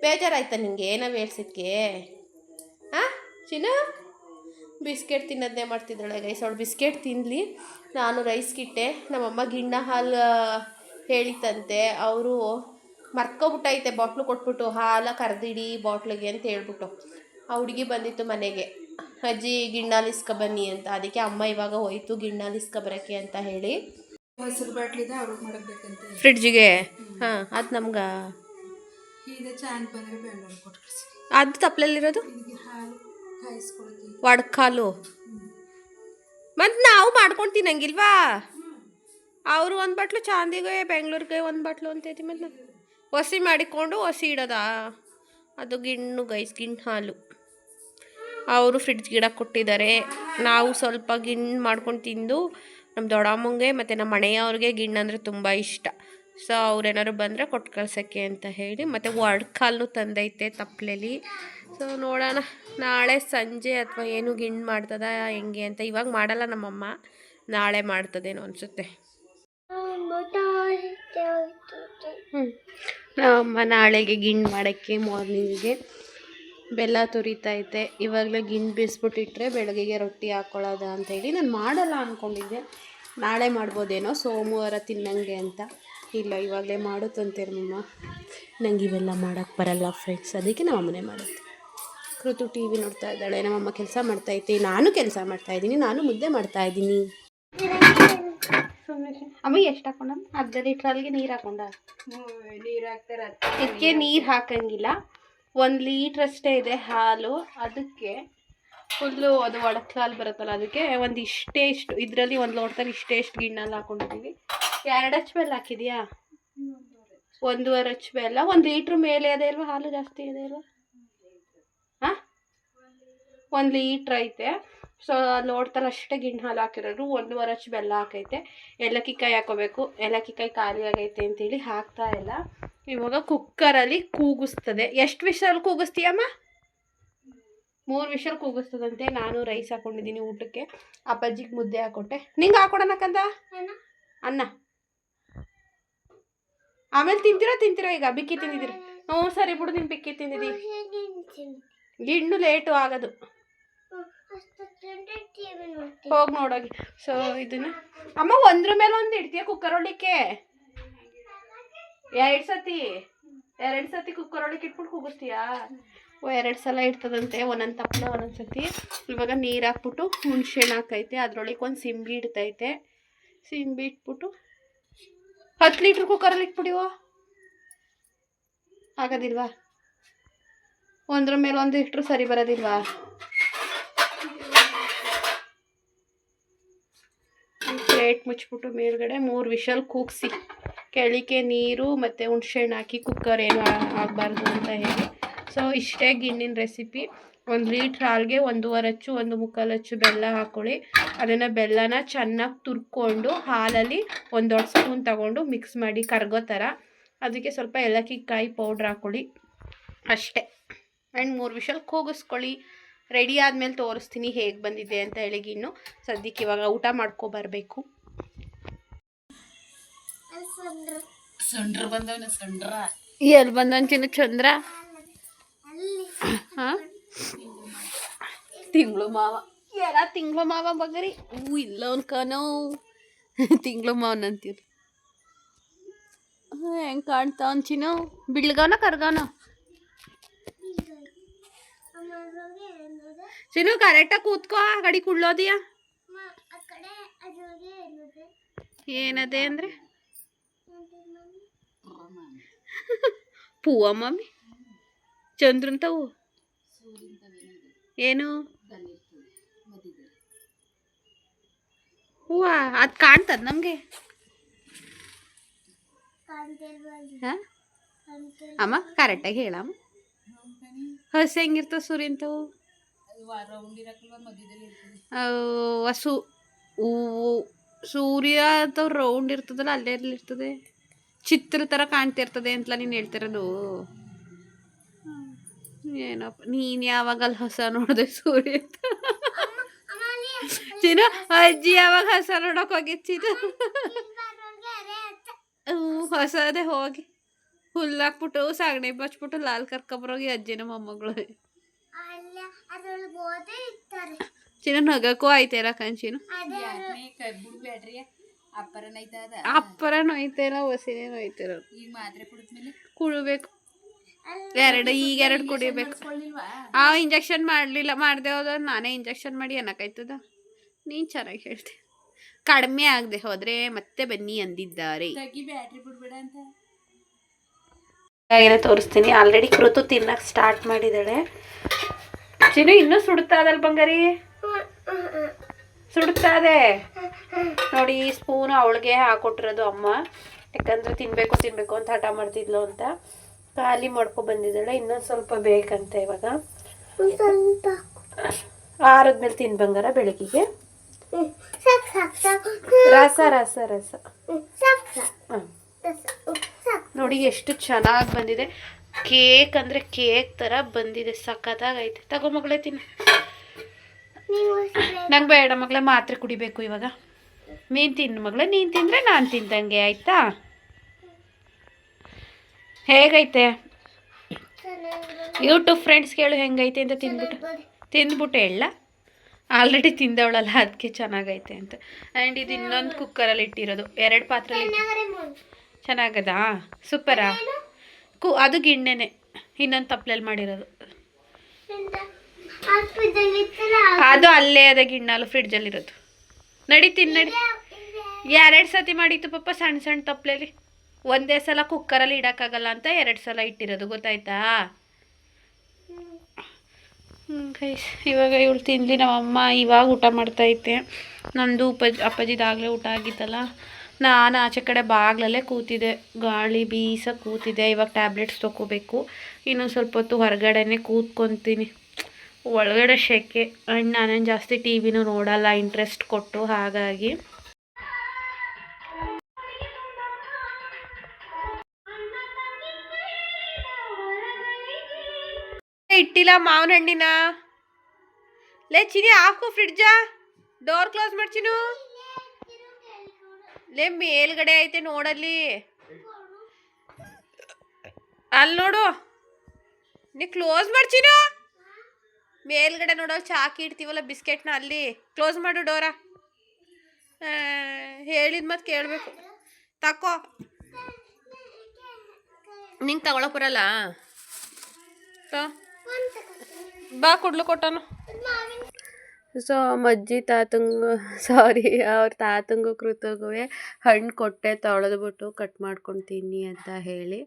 ಬೇಜಾರಾಯ್ತಾ ನಿನಗೆ ನಾವು ಏಳ್ಸೋಕ್ಕೆ? ಹಾಂ ಚಿನ್ನು, ಬಿಸ್ಕೆಟ್ ತಿನ್ನೋದನ್ನೇ ಮಾಡ್ತಿದ್ದಾಳೆ ಗೈಸ್. ಅವಳು ಬಿಸ್ಕೆಟ್ ತಿನ್ನಲಿ, ನಾನು ರೈಸ್ಗಿಟ್ಟೆ. ನಮ್ಮಮ್ಮ ಗಿಣ್ಣ ಹಾಲು ಹೇಳಿತಂತೆ, ಅವರು ಮರ್ತ್ಕೊಬಿಟ್ಟೈತೆ ಬಾಟ್ಲು ಕೊಟ್ಬಿಟ್ಟು, ಹಾಲು ಕರೆದಿಡಿ ಬಾಟ್ಲಿಗೆ ಅಂತ ಹೇಳ್ಬಿಟ್ಟು. ಆ ಹುಡುಗಿ ಬಂದಿತ್ತು ಮನೆಗೆ, ಅಜ್ಜಿ ಗಿಣ್ಣಾಲು ಇಸ್ಕೊಬನ್ನಿ ಅಂತ. ಅದಕ್ಕೆ ಅಮ್ಮ ಇವಾಗ ಹೋಯ್ತು ಗಿಣ್ಣಾಲು ಇಸ್ಕೊಬರೋಕ್ಕೆ ಅಂತ ಹೇಳಿ. ಹಸಿರು ಬಾಟ್ಲಿದೆ ಅವ್ರಿಗೆ ಮಾಡಬೇಕಂತೆ ಫ್ರಿಡ್ಜಿಗೆ. ಹಾಂ, ಅದು ನಮ್ಗೆ ಈಗ ಚಾನ್ ಬಂದರೆ ಬೆಂಗಳೂರು ಕೊಟ್ಟು ಅದು ತಪ್ಪಲಲ್ಲಿರೋದು ಹಾಲು ಕಾಯಿಸ್ಕೊಳ್ತೀವಿ, ಒಡ್ಕಾಲು. ಮತ್ತು ನಾವು ಮಾಡ್ಕೊಂಡು ತಿನ್ನಂಗಿಲ್ವಾ? ಅವರು ಒಂದು ಬಾಟ್ಲು ಚಾಂದಿಗೆ, ಬೆಂಗಳೂರಿಗೆ ಒಂದು ಬಾಟ್ಲು ಅಂತೈತಿ. ಮತ್ತು ಹೊಸಿ ಮಾಡಿಕೊಂಡು ಹೊಸಿ ಇಡೋದಾ? ಅದು ಗಿಣ್ಣು ಗೈಸ್, ಗಿಣ್ಣು ಹಾಲು. ಅವರು ಫ್ರಿಡ್ಜ್ ಗಿಡ ಕೊಟ್ಟಿದ್ದಾರೆ. ನಾವು ಸ್ವಲ್ಪ ಗಿಣ್ಣು ಮಾಡ್ಕೊಂಡು ತಿಂದು ನಮ್ಮ ದೊಡ್ಡಮ್ಮಂಗೆ ಮತ್ತು ನಮ್ಮ ಮನೆಯವ್ರಿಗೆ ಗಿಣ್ಣು ಅಂದರೆ ತುಂಬ ಇಷ್ಟ. ಸೊ ಅವ್ರೇನಾದ್ರು ಬಂದರೆ ಕೊಟ್ಟು ಕಳ್ಸೋಕ್ಕೆ ಅಂತ ಹೇಳಿ, ಮತ್ತು ಒಡ್ಕಾಲು ತಂದೈತೆ ತಪ್ಪಲೆಲಿ. ಸೊ ನೋಡೋಣ ನಾಳೆ ಸಂಜೆ ಅಥವಾ ಏನು ಗಿಣ್ಣು ಮಾಡ್ತದ ಹೆಂಗೆ ಅಂತ. ಇವಾಗ ಮಾಡಲ್ಲ ನಮ್ಮಮ್ಮ, ನಾಳೆ ಮಾಡ್ತದೇನೋ ಅನಿಸುತ್ತೆ. ನಮ್ಮಮ್ಮ ನಾಳೆಗೆ ಗಿಣ್ಣು ಮಾಡೋಕ್ಕೆ ಮಾರ್ನಿಂಗಿಗೆ ಬೆಲ್ಲ ತುರಿತೈತೆ. ಇವಾಗಲೇ ಗಿಣ್ಣು ಬೀಸ್ಬಿಟ್ಟಿಟ್ರೆ ಬೆಳಗ್ಗೆಗೆ ರೊಟ್ಟಿ ಹಾಕ್ಕೊಳ್ಳೋದ ಅಂತೇಳಿ ನಾನು ಮಾಡಲ್ಲ ಅಂದ್ಕೊಂಡಿದ್ದೆ. ನಾಳೆ ಮಾಡ್ಬೋದೇನೋ ಸೋಮವಾರ ತಿನ್ನಂಗೆ ಅಂತ. ಇಲ್ಲ ಇವಾಗಲೇ ಮಾಡುತ್ತಂತೆ ನಮ್ಮಮ್ಮ. ನಂಗೆ ಇವೆಲ್ಲ ಮಾಡೋಕ್ಕೆ ಬರಲ್ಲ ಫ್ರೆಂಡ್ಸ್, ಅದಕ್ಕೆ ನಮ್ಮಮ್ಮನೇ ಮಾಡುತ್ತೆ. ಕೃತು ಟಿ ವಿ ನೋಡ್ತಾ ಇದ್ದಾಳೆ, ನಮ್ಮಮ್ಮ ಕೆಲಸ ಮಾಡ್ತಾಯಿದ್ದೆ, ನಾನು ಕೆಲಸ ಮಾಡ್ತಾಯಿದ್ದೀನಿ, ನಾನು ಮುದ್ದೆ ಮಾಡ್ತಾಯಿದ್ದೀನಿ. ಅಮ್ಮ ಎಷ್ಟು ಹಾಕೊಂಡ? ಅರ್ಧ ಲೀಟ್ರಲ್ಲಿಗೆ ನೀರು ಹಾಕೊಂಡ? ನೀರು ಹಾಕ್ತಾರೆ. ಇದಕ್ಕೆ ನೀರು ಹಾಕಂಗಿಲ್ಲ, 1 ಲೀಟ್ರ್ ಅಷ್ಟೇ ಇದೆ ಹಾಲು. ಅದಕ್ಕೆ ಫುಲ್ಲು ಅದು ಒಳಕ್ಕೆ ಹಾಲು ಬರುತ್ತಲ್ಲ, ಅದಕ್ಕೆ ಒಂದು ಇಷ್ಟು ಇದರಲ್ಲಿ 1 ಲೋಟದಲ್ಲಿ ಇಷ್ಟು ಗಿಣ್ಣಲ್ಲಿ ಹಾಕೊಂಡಿದ್ದೀವಿ. 2 ಅಚ್ಚು ಬೆಲ್ಲ ಹಾಕಿದ್ಯಾ? 1.5 ಅಚ್ಚು ಬೆಲ್ಲ. 1 ಲೀಟ್ರ್ ಮೇಲೆ ಅದೇ ಅಲ್ವಾ ಹಾಲು? ಜಾಸ್ತಿ ಇದೆ ಅಲ್ವಾ? ಹಾಂ, 1 ಲೀಟ್ರ್ ಐತೆ. ಸೊ ಲೋಟದಲ್ಲಿ ಅಷ್ಟೇ ಗಿಣ್ಣು ಹಾಲು ಹಾಕಿರೋದು. 1.5 ಅಚ್ಚು ಬೆಲ್ಲ ಹಾಕೈತೆ. ಏಲಕ್ಕಿ ಕಾಯಿ ಹಾಕೋಬೇಕು. ಏಲಕ್ಕಿ ಕಾಯಿ ಖಾಲಿ ಆಗೈತೆ ಅಂತೇಳಿ ಹಾಕ್ತಾ ಇಲ್ಲ. ಇವಾಗ ಕುಕ್ಕರಲ್ಲಿ ಕೂಗಿಸ್ತದೆ. ಎಷ್ಟು ವಿಷಲ್ ಕೂಗಿಸ್ತೀಯಮ್ಮ? 3 ವಿಷಲ್ ಕೂಗಿಸ್ತದಂತೆ. ನಾನು ರೈಸ್ ಹಾಕೊಂಡಿದ್ದೀನಿ ಊಟಕ್ಕೆ. ಅಪ್ಪಾಜಿಗೆ ಮುದ್ದೆ ಹಾಕೊಟ್ಟೆ. ನಿಂಗೆ ಹಾಕೊಡೋಣಕ್ಕಂದ ಅನ್ನ. ಆಮೇಲೆ ತಿಂತೀರೋ ಈಗ? ಬಿಕ್ಕಿ ತಿಂದಿದ್ದೀರಿ? ಹ್ಞೂ ಸರಿ ಬಿಡು, ನೀನು ಬಿಕ್ಕಿ ತಿಂದಿದ್ದೀವಿ. ಗಿಣ್ಣು ಲೇಟು ಆಗೋದು. ಹೋಗಿ ನೋಡೋಗಿ. ಸೊ ಇದನ್ನ ಅಮ್ಮ ಒಂದ್ರ ಮೇಲೆ ಒಂದು ಇಡ್ತೀಯ ಕುಕ್ಕರ್ ಒಳಕ್ಕೆ? 2 ಸತಿ ಕುಕ್ಕರ್ ಒಳಗೆ ಇಟ್ಬಿಟ್ಟು ಕೂಗಿಸ್ತೀಯಾ? 2 ಸಲ ಇಡ್ತದಂತೆ, ಒಂದೊಂದು ತಪ್ಪಲೆ ಒಂದೊಂದು ಸತಿ. ಇವಾಗ ನೀರು ಹಾಕ್ಬಿಟ್ಟು ಹುಣ್ಸೆ ಹಣ್ಣು ಹಾಕೈತೆ, ಅದ್ರೊಳಗೆ ಒಂದು ಸಿಂಬಿ ಇಡ್ತೈತೆ. ಸಿಂಬಿ ಇಟ್ಬಿಟ್ಟು 10 ಲೀಟ್ರ್ ಕುಕ್ಕರಲ್ಲಿ ಇಟ್ಬಿಡಿವ. ಆಗೋದಿಲ್ವಾ? ಒಂದ್ರ ಮೇಲೆ ಒಂದು ಇಟ್ಟರು ಸರಿ ಬರೋದಿಲ್ವಾ? ಪ್ಲೇಟ್ ಮುಚ್ಚಿಬಿಟ್ಟು ಮೇಲ್ಗಡೆ 3 ವಿಷಲ್ ಕೂಗಿಸಿ ಕೆಳಗೆ ನೀರು ಮತ್ತು ಹುಣ್ಸೆಹಣ್ಣು ಹಾಕಿ, ಕುಕ್ಕರ್ ಏನು ಆಗಬಾರ್ದು ಅಂತ ಹೇಳಿ. ಸೊ ಇಷ್ಟೇ ಗಿಣ್ಣಿನ ರೆಸಿಪಿ. 1 ಲೀಟ್ರ್ ಹಾಲಿಗೆ 1.5 ಅಚ್ಚು 1.25 ಅಚ್ಚು ಬೆಲ್ಲ ಹಾಕ್ಕೊಳ್ಳಿ. ಅದನ್ನು ಬೆಲ್ಲನ ಚೆನ್ನಾಗಿ ತುರ್ಕೊಂಡು ಹಾಲಲ್ಲಿ 1 ದೊಡ್ಡ ಸ್ಪೂನ್ ತಗೊಂಡು ಮಿಕ್ಸ್ ಮಾಡಿ ಕರಗೋ ಥರ. ಅದಕ್ಕೆ ಸ್ವಲ್ಪ ಏಲಕ್ಕಿ ಕಾಯಿ ಪೌಡ್ರ್ ಹಾಕ್ಕೊಳ್ಳಿ ಅಷ್ಟೇ. And 3 whistle ಕೂಗಿಸ್ಕೊಳ್ಳಿ. ರೆಡಿ ಆದಮೇಲೆ ತೋರಿಸ್ತೀನಿ ಹೇಗೆ ಬಂದಿದೆ ಅಂತ ಹೇಳಿ ಗಿಣ್ಣು. ಸದ್ಯಕ್ಕೆ ಇವಾಗ ಊಟ ಮಾಡ್ಕೊಬರ್ಬೇಕು. ಎಲ್ಲಿ ಬಂದಂಚಿನ ಚಂದ್ರ? ಹಾಂ, ತಿಂಗಳು ಮಾವ. ಯಾರ ತಿಂಗಳು ಮಾವ ಬಗರಿ? ಇಲ್ಲ ಅನ್ಕನೋ ತಿಂಗಳು ಮಾವನ ಅಂತೀರಿ. ಹೆಂಗೆ ಕಾಣ್ತಾ ಅಂಚಿನೋ? ಬಿಳ್ಗವನ ಕರ್ಗವನ? ಚಿನ್ನು ಕರೆಕ್ಟಾಗಿ ಕೂತ್ಕೋ, ಗಡಿ ಕುಳ್ಳೋದಿಯಾ? ಏನದೆ ಅಂದರೆ ಪೂವ ಮಮ್ಮಿ ಚಂದ್ರನ್ ತವು ಏನು ಹೂವ? ಅದು ಕಾಣ್ತದ ನಮಗೆ? ಹಾಂ ಅಮ್ಮ ಕರೆಕ್ಟಾಗಿ ಹೇಳಮ್ಮ. ಹಸಿ ಹೆಂಗಿರ್ತವೆ ಸೂರ್ಯಂತವು? ಸೂರ್ಯ ಅಥವಾ ರೌಂಡ್ ಇರ್ತದಲ್ಲ, ಅಲ್ಲೇ ಇರ್ತದೆ, ಚಿತ್ರ ಥರ ಕಾಣ್ತಿರ್ತದೆ ಅಂತಲ್ಲ ನೀನು ಹೇಳ್ತಿರೋದು? ಏನಪ್ಪ ನೀನು ಯಾವಾಗ ಅಲ್ಲಿ ಹೊಸ ನೋಡಿದೆ ಸೂರ್ಯ? ಚಿನ್ನ ಅಜ್ಜಿ ಯಾವಾಗ ಹೊಸ ನೋಡೋಕೆ ಹೋಗಿಚ್ಚಿದು? ಹೊಸದೇ ಹೋಗಿ ಹುಲ್ಲಾಕ್ಬಿಟ್ಟು ಸಗಣಿ ಬಚ್ಬಿಟ್ಟು ಲಾಲ್ ಕರ್ಕೊಬರೋಗಿ ಅಜ್ಜಿನ ಮೊಮ್ಮಗಳು. ಚಿನ್ನ ನಗಕ್ಕೂ ಆಯ್ತೇರ ಕಂಚಿನ ಅಪ್ಪರ ನೋಯ್ತೇರ ಹೊಸಿನೇ ನೋಯ್ತೇರ. ಕುಡಿಬೇಕು ಈಗ 2 ಕುಡಿಬೇಕು. ಇಂಜೆಕ್ಷನ್ ಮಾಡಲಿಲ್ಲ, ಮಾಡದೆ ಹೋದ ನಾನೇ ಇಂಜೆಕ್ಷನ್ ಮಾಡಿ ಏನಕ್ಕಾಯ್ತದ? ನೀನು ಚೆನ್ನಾಗಿ ಹೇಳ್ತೆ. ಕಡಿಮೆ ಆಗದೆ ಹೋದರೆ ಮತ್ತೆ ಬನ್ನಿ ಅಂದಿದ್ದಾರೆ. ಏನೋ ತೋರಿಸ್ತೀನಿ. ಆಲ್ರೆಡಿ ಕೃತು ತಿನ್ನಕ್ಕೆ ಸ್ಟಾರ್ಟ್ ಮಾಡಿದ್ದಾಳೆ. ಚಿನ್ನು ಇನ್ನೂ ಸುಡ್ತಾ ಅದಲ್ಲ ಬಂಗಾರಿ? ಸುಡ್ತಾ ಇದೆ ನೋಡಿ. ಈ ಸ್ಪೂನು ಅವಳಿಗೆ ಹಾಕೊಟ್ಟಿರೋದು ಅಮ್ಮ, ಯಾಕಂದರೆ ತಿನ್ನಬೇಕು ಅಂತ ಹಠ ಮಾಡ್ತಿದ್ಲು ಅಂತ. ಖಾಲಿ ಮಾಡ್ಕೊ ಬಂದಿದ್ದಾಳೆ. ಇನ್ನೊಂದು ಸ್ವಲ್ಪ ಬೇಕಂತೆ ಇವಾಗ. ಆರದ್ಮೇಲೆ ತಿನ್ ಬಂಗಾರ ಬೆಳಗಿಗೆ. ರಸ ರಸ ರಸ ನೋಡಿ ಎಷ್ಟು ಚೆನ್ನಾಗಿ ಬಂದಿದೆ. ಕೇಕ್ ಅಂದರೆ ಕೇಕ್ ಥರ ಬಂದಿದೆ, ಸಖತ್ತಾಗೈತೆ. ತಗೋ ಮಗಳೇ ತಿನ್ನು. ನಂಗೆ ಬೇಡ ಮಗಳೇ, ಮಾತ್ರೆ ಕುಡಿಬೇಕು ಇವಾಗ. ನೀನು ತಿನ್ನು ಮಗಳೇ, ನೀನು ತಿಂದರೆ ನಾನು ತಿಂದಂಗೆ ಆಯಿತಾ? ಹೇಗೈತೆ ಯೂಟ್ಯೂಬ್ ಫ್ರೆಂಡ್ಸ್ ಕೇಳು ಹೆಂಗೈತೆ ಅಂತ. ತಿಂದ್ಬಿಟ್ಟು ಹೇಳ. ಆಲ್ರೆಡಿ ತಿಂದವಳಲ್ಲ ಅದಕ್ಕೆ ಚೆನ್ನಾಗೈತೆ ಅಂತ. ಆ್ಯಂಡ್ ಇದು ಇನ್ನೊಂದು ಕುಕ್ಕರಲ್ಲಿ ಇಟ್ಟಿರೋದು, 2 ಪಾತ್ರೆಯಲ್ಲಿ. ಚೆನ್ನಾಗದಾ? ಸೂಪರಾ? ಅದು ಗಿಣ್ಣೆನೆ, ಇನ್ನೊಂದು ತಪ್ಪಲೆಯಲ್ಲಿ ಮಾಡಿರೋದು. ಅದು ಅಲ್ಲೇ ಅದ ಗಿಣ್ಣಲು ಫ್ರಿಡ್ಜಲ್ಲಿರೋದು. ನಡಿ ನಡಿ. 2 ಸತಿ ಮಾಡಿತ್ತು ಪಾಪ, ಸಣ್ಣ ಸಣ್ಣ ತಪ್ಪಲೆಯಲ್ಲಿ. ಒಂದೇ ಸಲ ಕುಕ್ಕರಲ್ಲಿ ಇಡೋಕ್ಕಾಗಲ್ಲ ಅಂತ 2 ಸಲ ಇಟ್ಟಿರೋದು, ಗೊತ್ತಾಯ್ತಾ? ಇವಾಗ ಇವಳು ತಿಂದ್ಲಿ. ನಮ್ಮಮ್ಮ ಇವಾಗ ಊಟ ಮಾಡ್ತೈತೆ. ನಂದು ಅಪ್ಪಾಜಿದಾಗಲೇ ಊಟ ಆಗಿತ್ತಲ್ಲ. ನಾನು ಆಚೆ ಕಡೆ ಬಾಗ್ಲಲ್ಲೇ ಕೂತಿದ್ದೆ, ಗಾಳಿ ಬೀಸ ಕೂತಿದ್ದೆ. ಇವಾಗ ಟ್ಯಾಬ್ಲೆಟ್ಸ್ ತೊಗೋಬೇಕು. ಇನ್ನೊಂದು ಸ್ವಲ್ಪ ಹೊತ್ತು ಹೊರಗಡೆನೇ ಕೂತ್ಕೊತೀನಿ. ಒಳಗಡೆ ಶೆಕೆ. ಆ್ಯಂಡ್ ನಾನೇನು ಜಾಸ್ತಿ ಟಿ ವಿನೂ ನೋಡಲ್ಲ ಇಂಟ್ರೆಸ್ಟ್ ಕೊಟ್ಟು, ಹಾಗಾಗಿ ಇಟ್ಟಿಲ್ಲ ಮಾವಿನ ಹಣ್ಣಿನ. ಲೇ ಚಿನಿ, ಹಾಕು ಫ್ರಿಡ್ಜ, ಡೋರ್ ಕ್ಲೋಸ್ ಮಾಡ್ಚಿನು. ಲೇ ಮೇಲ್ಗಡೆ ಐತೆ ನೋಡಲ್ಲಿ, ಅಲ್ಲಿ ನೋಡು. ನೀ ಕ್ಲೋಸ್ ಮಾಡ್ಚಿನು. ಮೇಲ್ಗಡೆ ನೋಡೋ ಚಾಕಿ ಇಡ್ತೀವಲ್ಲ ಬಿಸ್ಕೆಟ್ನ, ಅಲ್ಲಿ ಕ್ಲೋಸ್ ಮಾಡು ಡೋರ. ಹೇಳಿದ ಮತ್ತೆ ಕೇಳಬೇಕು. ತಕೋ. ನಿಂಗೆ ತಗೊಳಕ್ ಬರಲ್ಲ? ಬಾ ಕುಡ್ಲು ಕೊಟ್ಟನು. ಸೊ ಅಜ್ಜಿ ತಾತಂಗು ಅವ್ರ ತಾತಂಗು ಕೃತಗೂ ಹಣ್ಣು ಕೊಟ್ಟೆ, ತೊಳೆದ್ಬಿಟ್ಟು ಕಟ್ ಮಾಡ್ಕೊಂಡು ತಿನ್ನಿ ಅಂತ ಹೇಳಿ.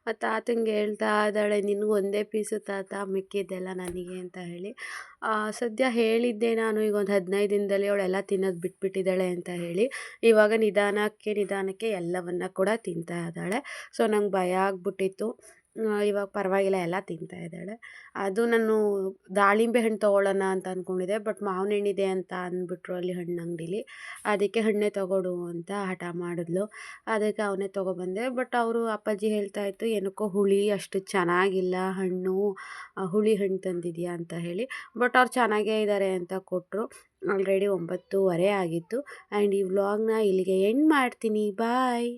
ಆ ತಾತಂಗೆ ಹೇಳ್ತಾ ಇದ್ದಾಳೆ, ನಿನಗೆ ಒಂದೇ ಪೀಸು ತಾತ, ಮಿಕ್ಕಿದ್ದೆಲ್ಲ ನನಗೆ ಅಂತ ಹೇಳಿ. ಸದ್ಯ ಹೇಳಿದ್ದೆ ನಾನು, ಈಗ ಒಂದು 15 ದಿನದಲ್ಲಿ ಅವಳೆಲ್ಲ ತಿನ್ನೋದು ಬಿಟ್ಬಿಟ್ಟಿದ್ದಾಳೆ ಅಂತ ಹೇಳಿ. ಇವಾಗ ನಿಧಾನಕ್ಕೆ ಎಲ್ಲವನ್ನು ಕೂಡ ತಿಂತಾ ಇದ್ದಾಳೆ. ಸೊ ನಂಗೆ ಭಯ ಆಗ್ಬಿಟ್ಟಿತ್ತು. ಇವಾಗ ಪರವಾಗಿಲ್ಲ, ಎಲ್ಲ ತಿಂತಾ ಇದ್ದಾಳೆ. ಅದು ನಾನು ದಾಳಿಂಬೆ ಹಣ್ಣು ತೊಗೊಳ್ಳೋಣ ಅಂತ ಅಂದ್ಕೊಂಡಿದ್ದೆ, ಬಟ್ ಮಾವಿನ ಹಣ್ಣಿದೆ ಅಂತ ಅಂದ್ಬಿಟ್ರು ಅಲ್ಲಿ ಹಣ್ಣು ಅಂಗಡೀಲಿ. ಅದಕ್ಕೆ ಹಣ್ಣೇ ತೊಗೊಡು ಅಂತ ಹಠ ಮಾಡಿದ್ಲು. ಅದಕ್ಕೆ ಅವನ್ನೇ ತೊಗೊಬಂದೆ. ಬಟ್ ಅವರು ಅಪ್ಪಾಜಿ ಹೇಳ್ತಾ ಇತ್ತು, ಏನಕ್ಕೋ ಹುಳಿ ಅಷ್ಟು ಚೆನ್ನಾಗಿಲ್ಲ ಹಣ್ಣು, ಹುಳಿ ಹಣ್ಣು ತಂದಿದ್ಯಾ ಅಂತ ಹೇಳಿ. ಬಟ್ ಅವ್ರು ಚೆನ್ನಾಗೇ ಇದ್ದಾರೆ ಅಂತ ಕೊಟ್ಟರು. ಆಲ್ರೆಡಿ 9:30 ಆಗಿತ್ತು. ಆ್ಯಂಡ್ ಈ ವ್ಲಾಗ್ನ ಇಲ್ಲಿಗೆ ಎಂಡ್ ಮಾಡ್ತೀನಿ. ಬಾಯ್.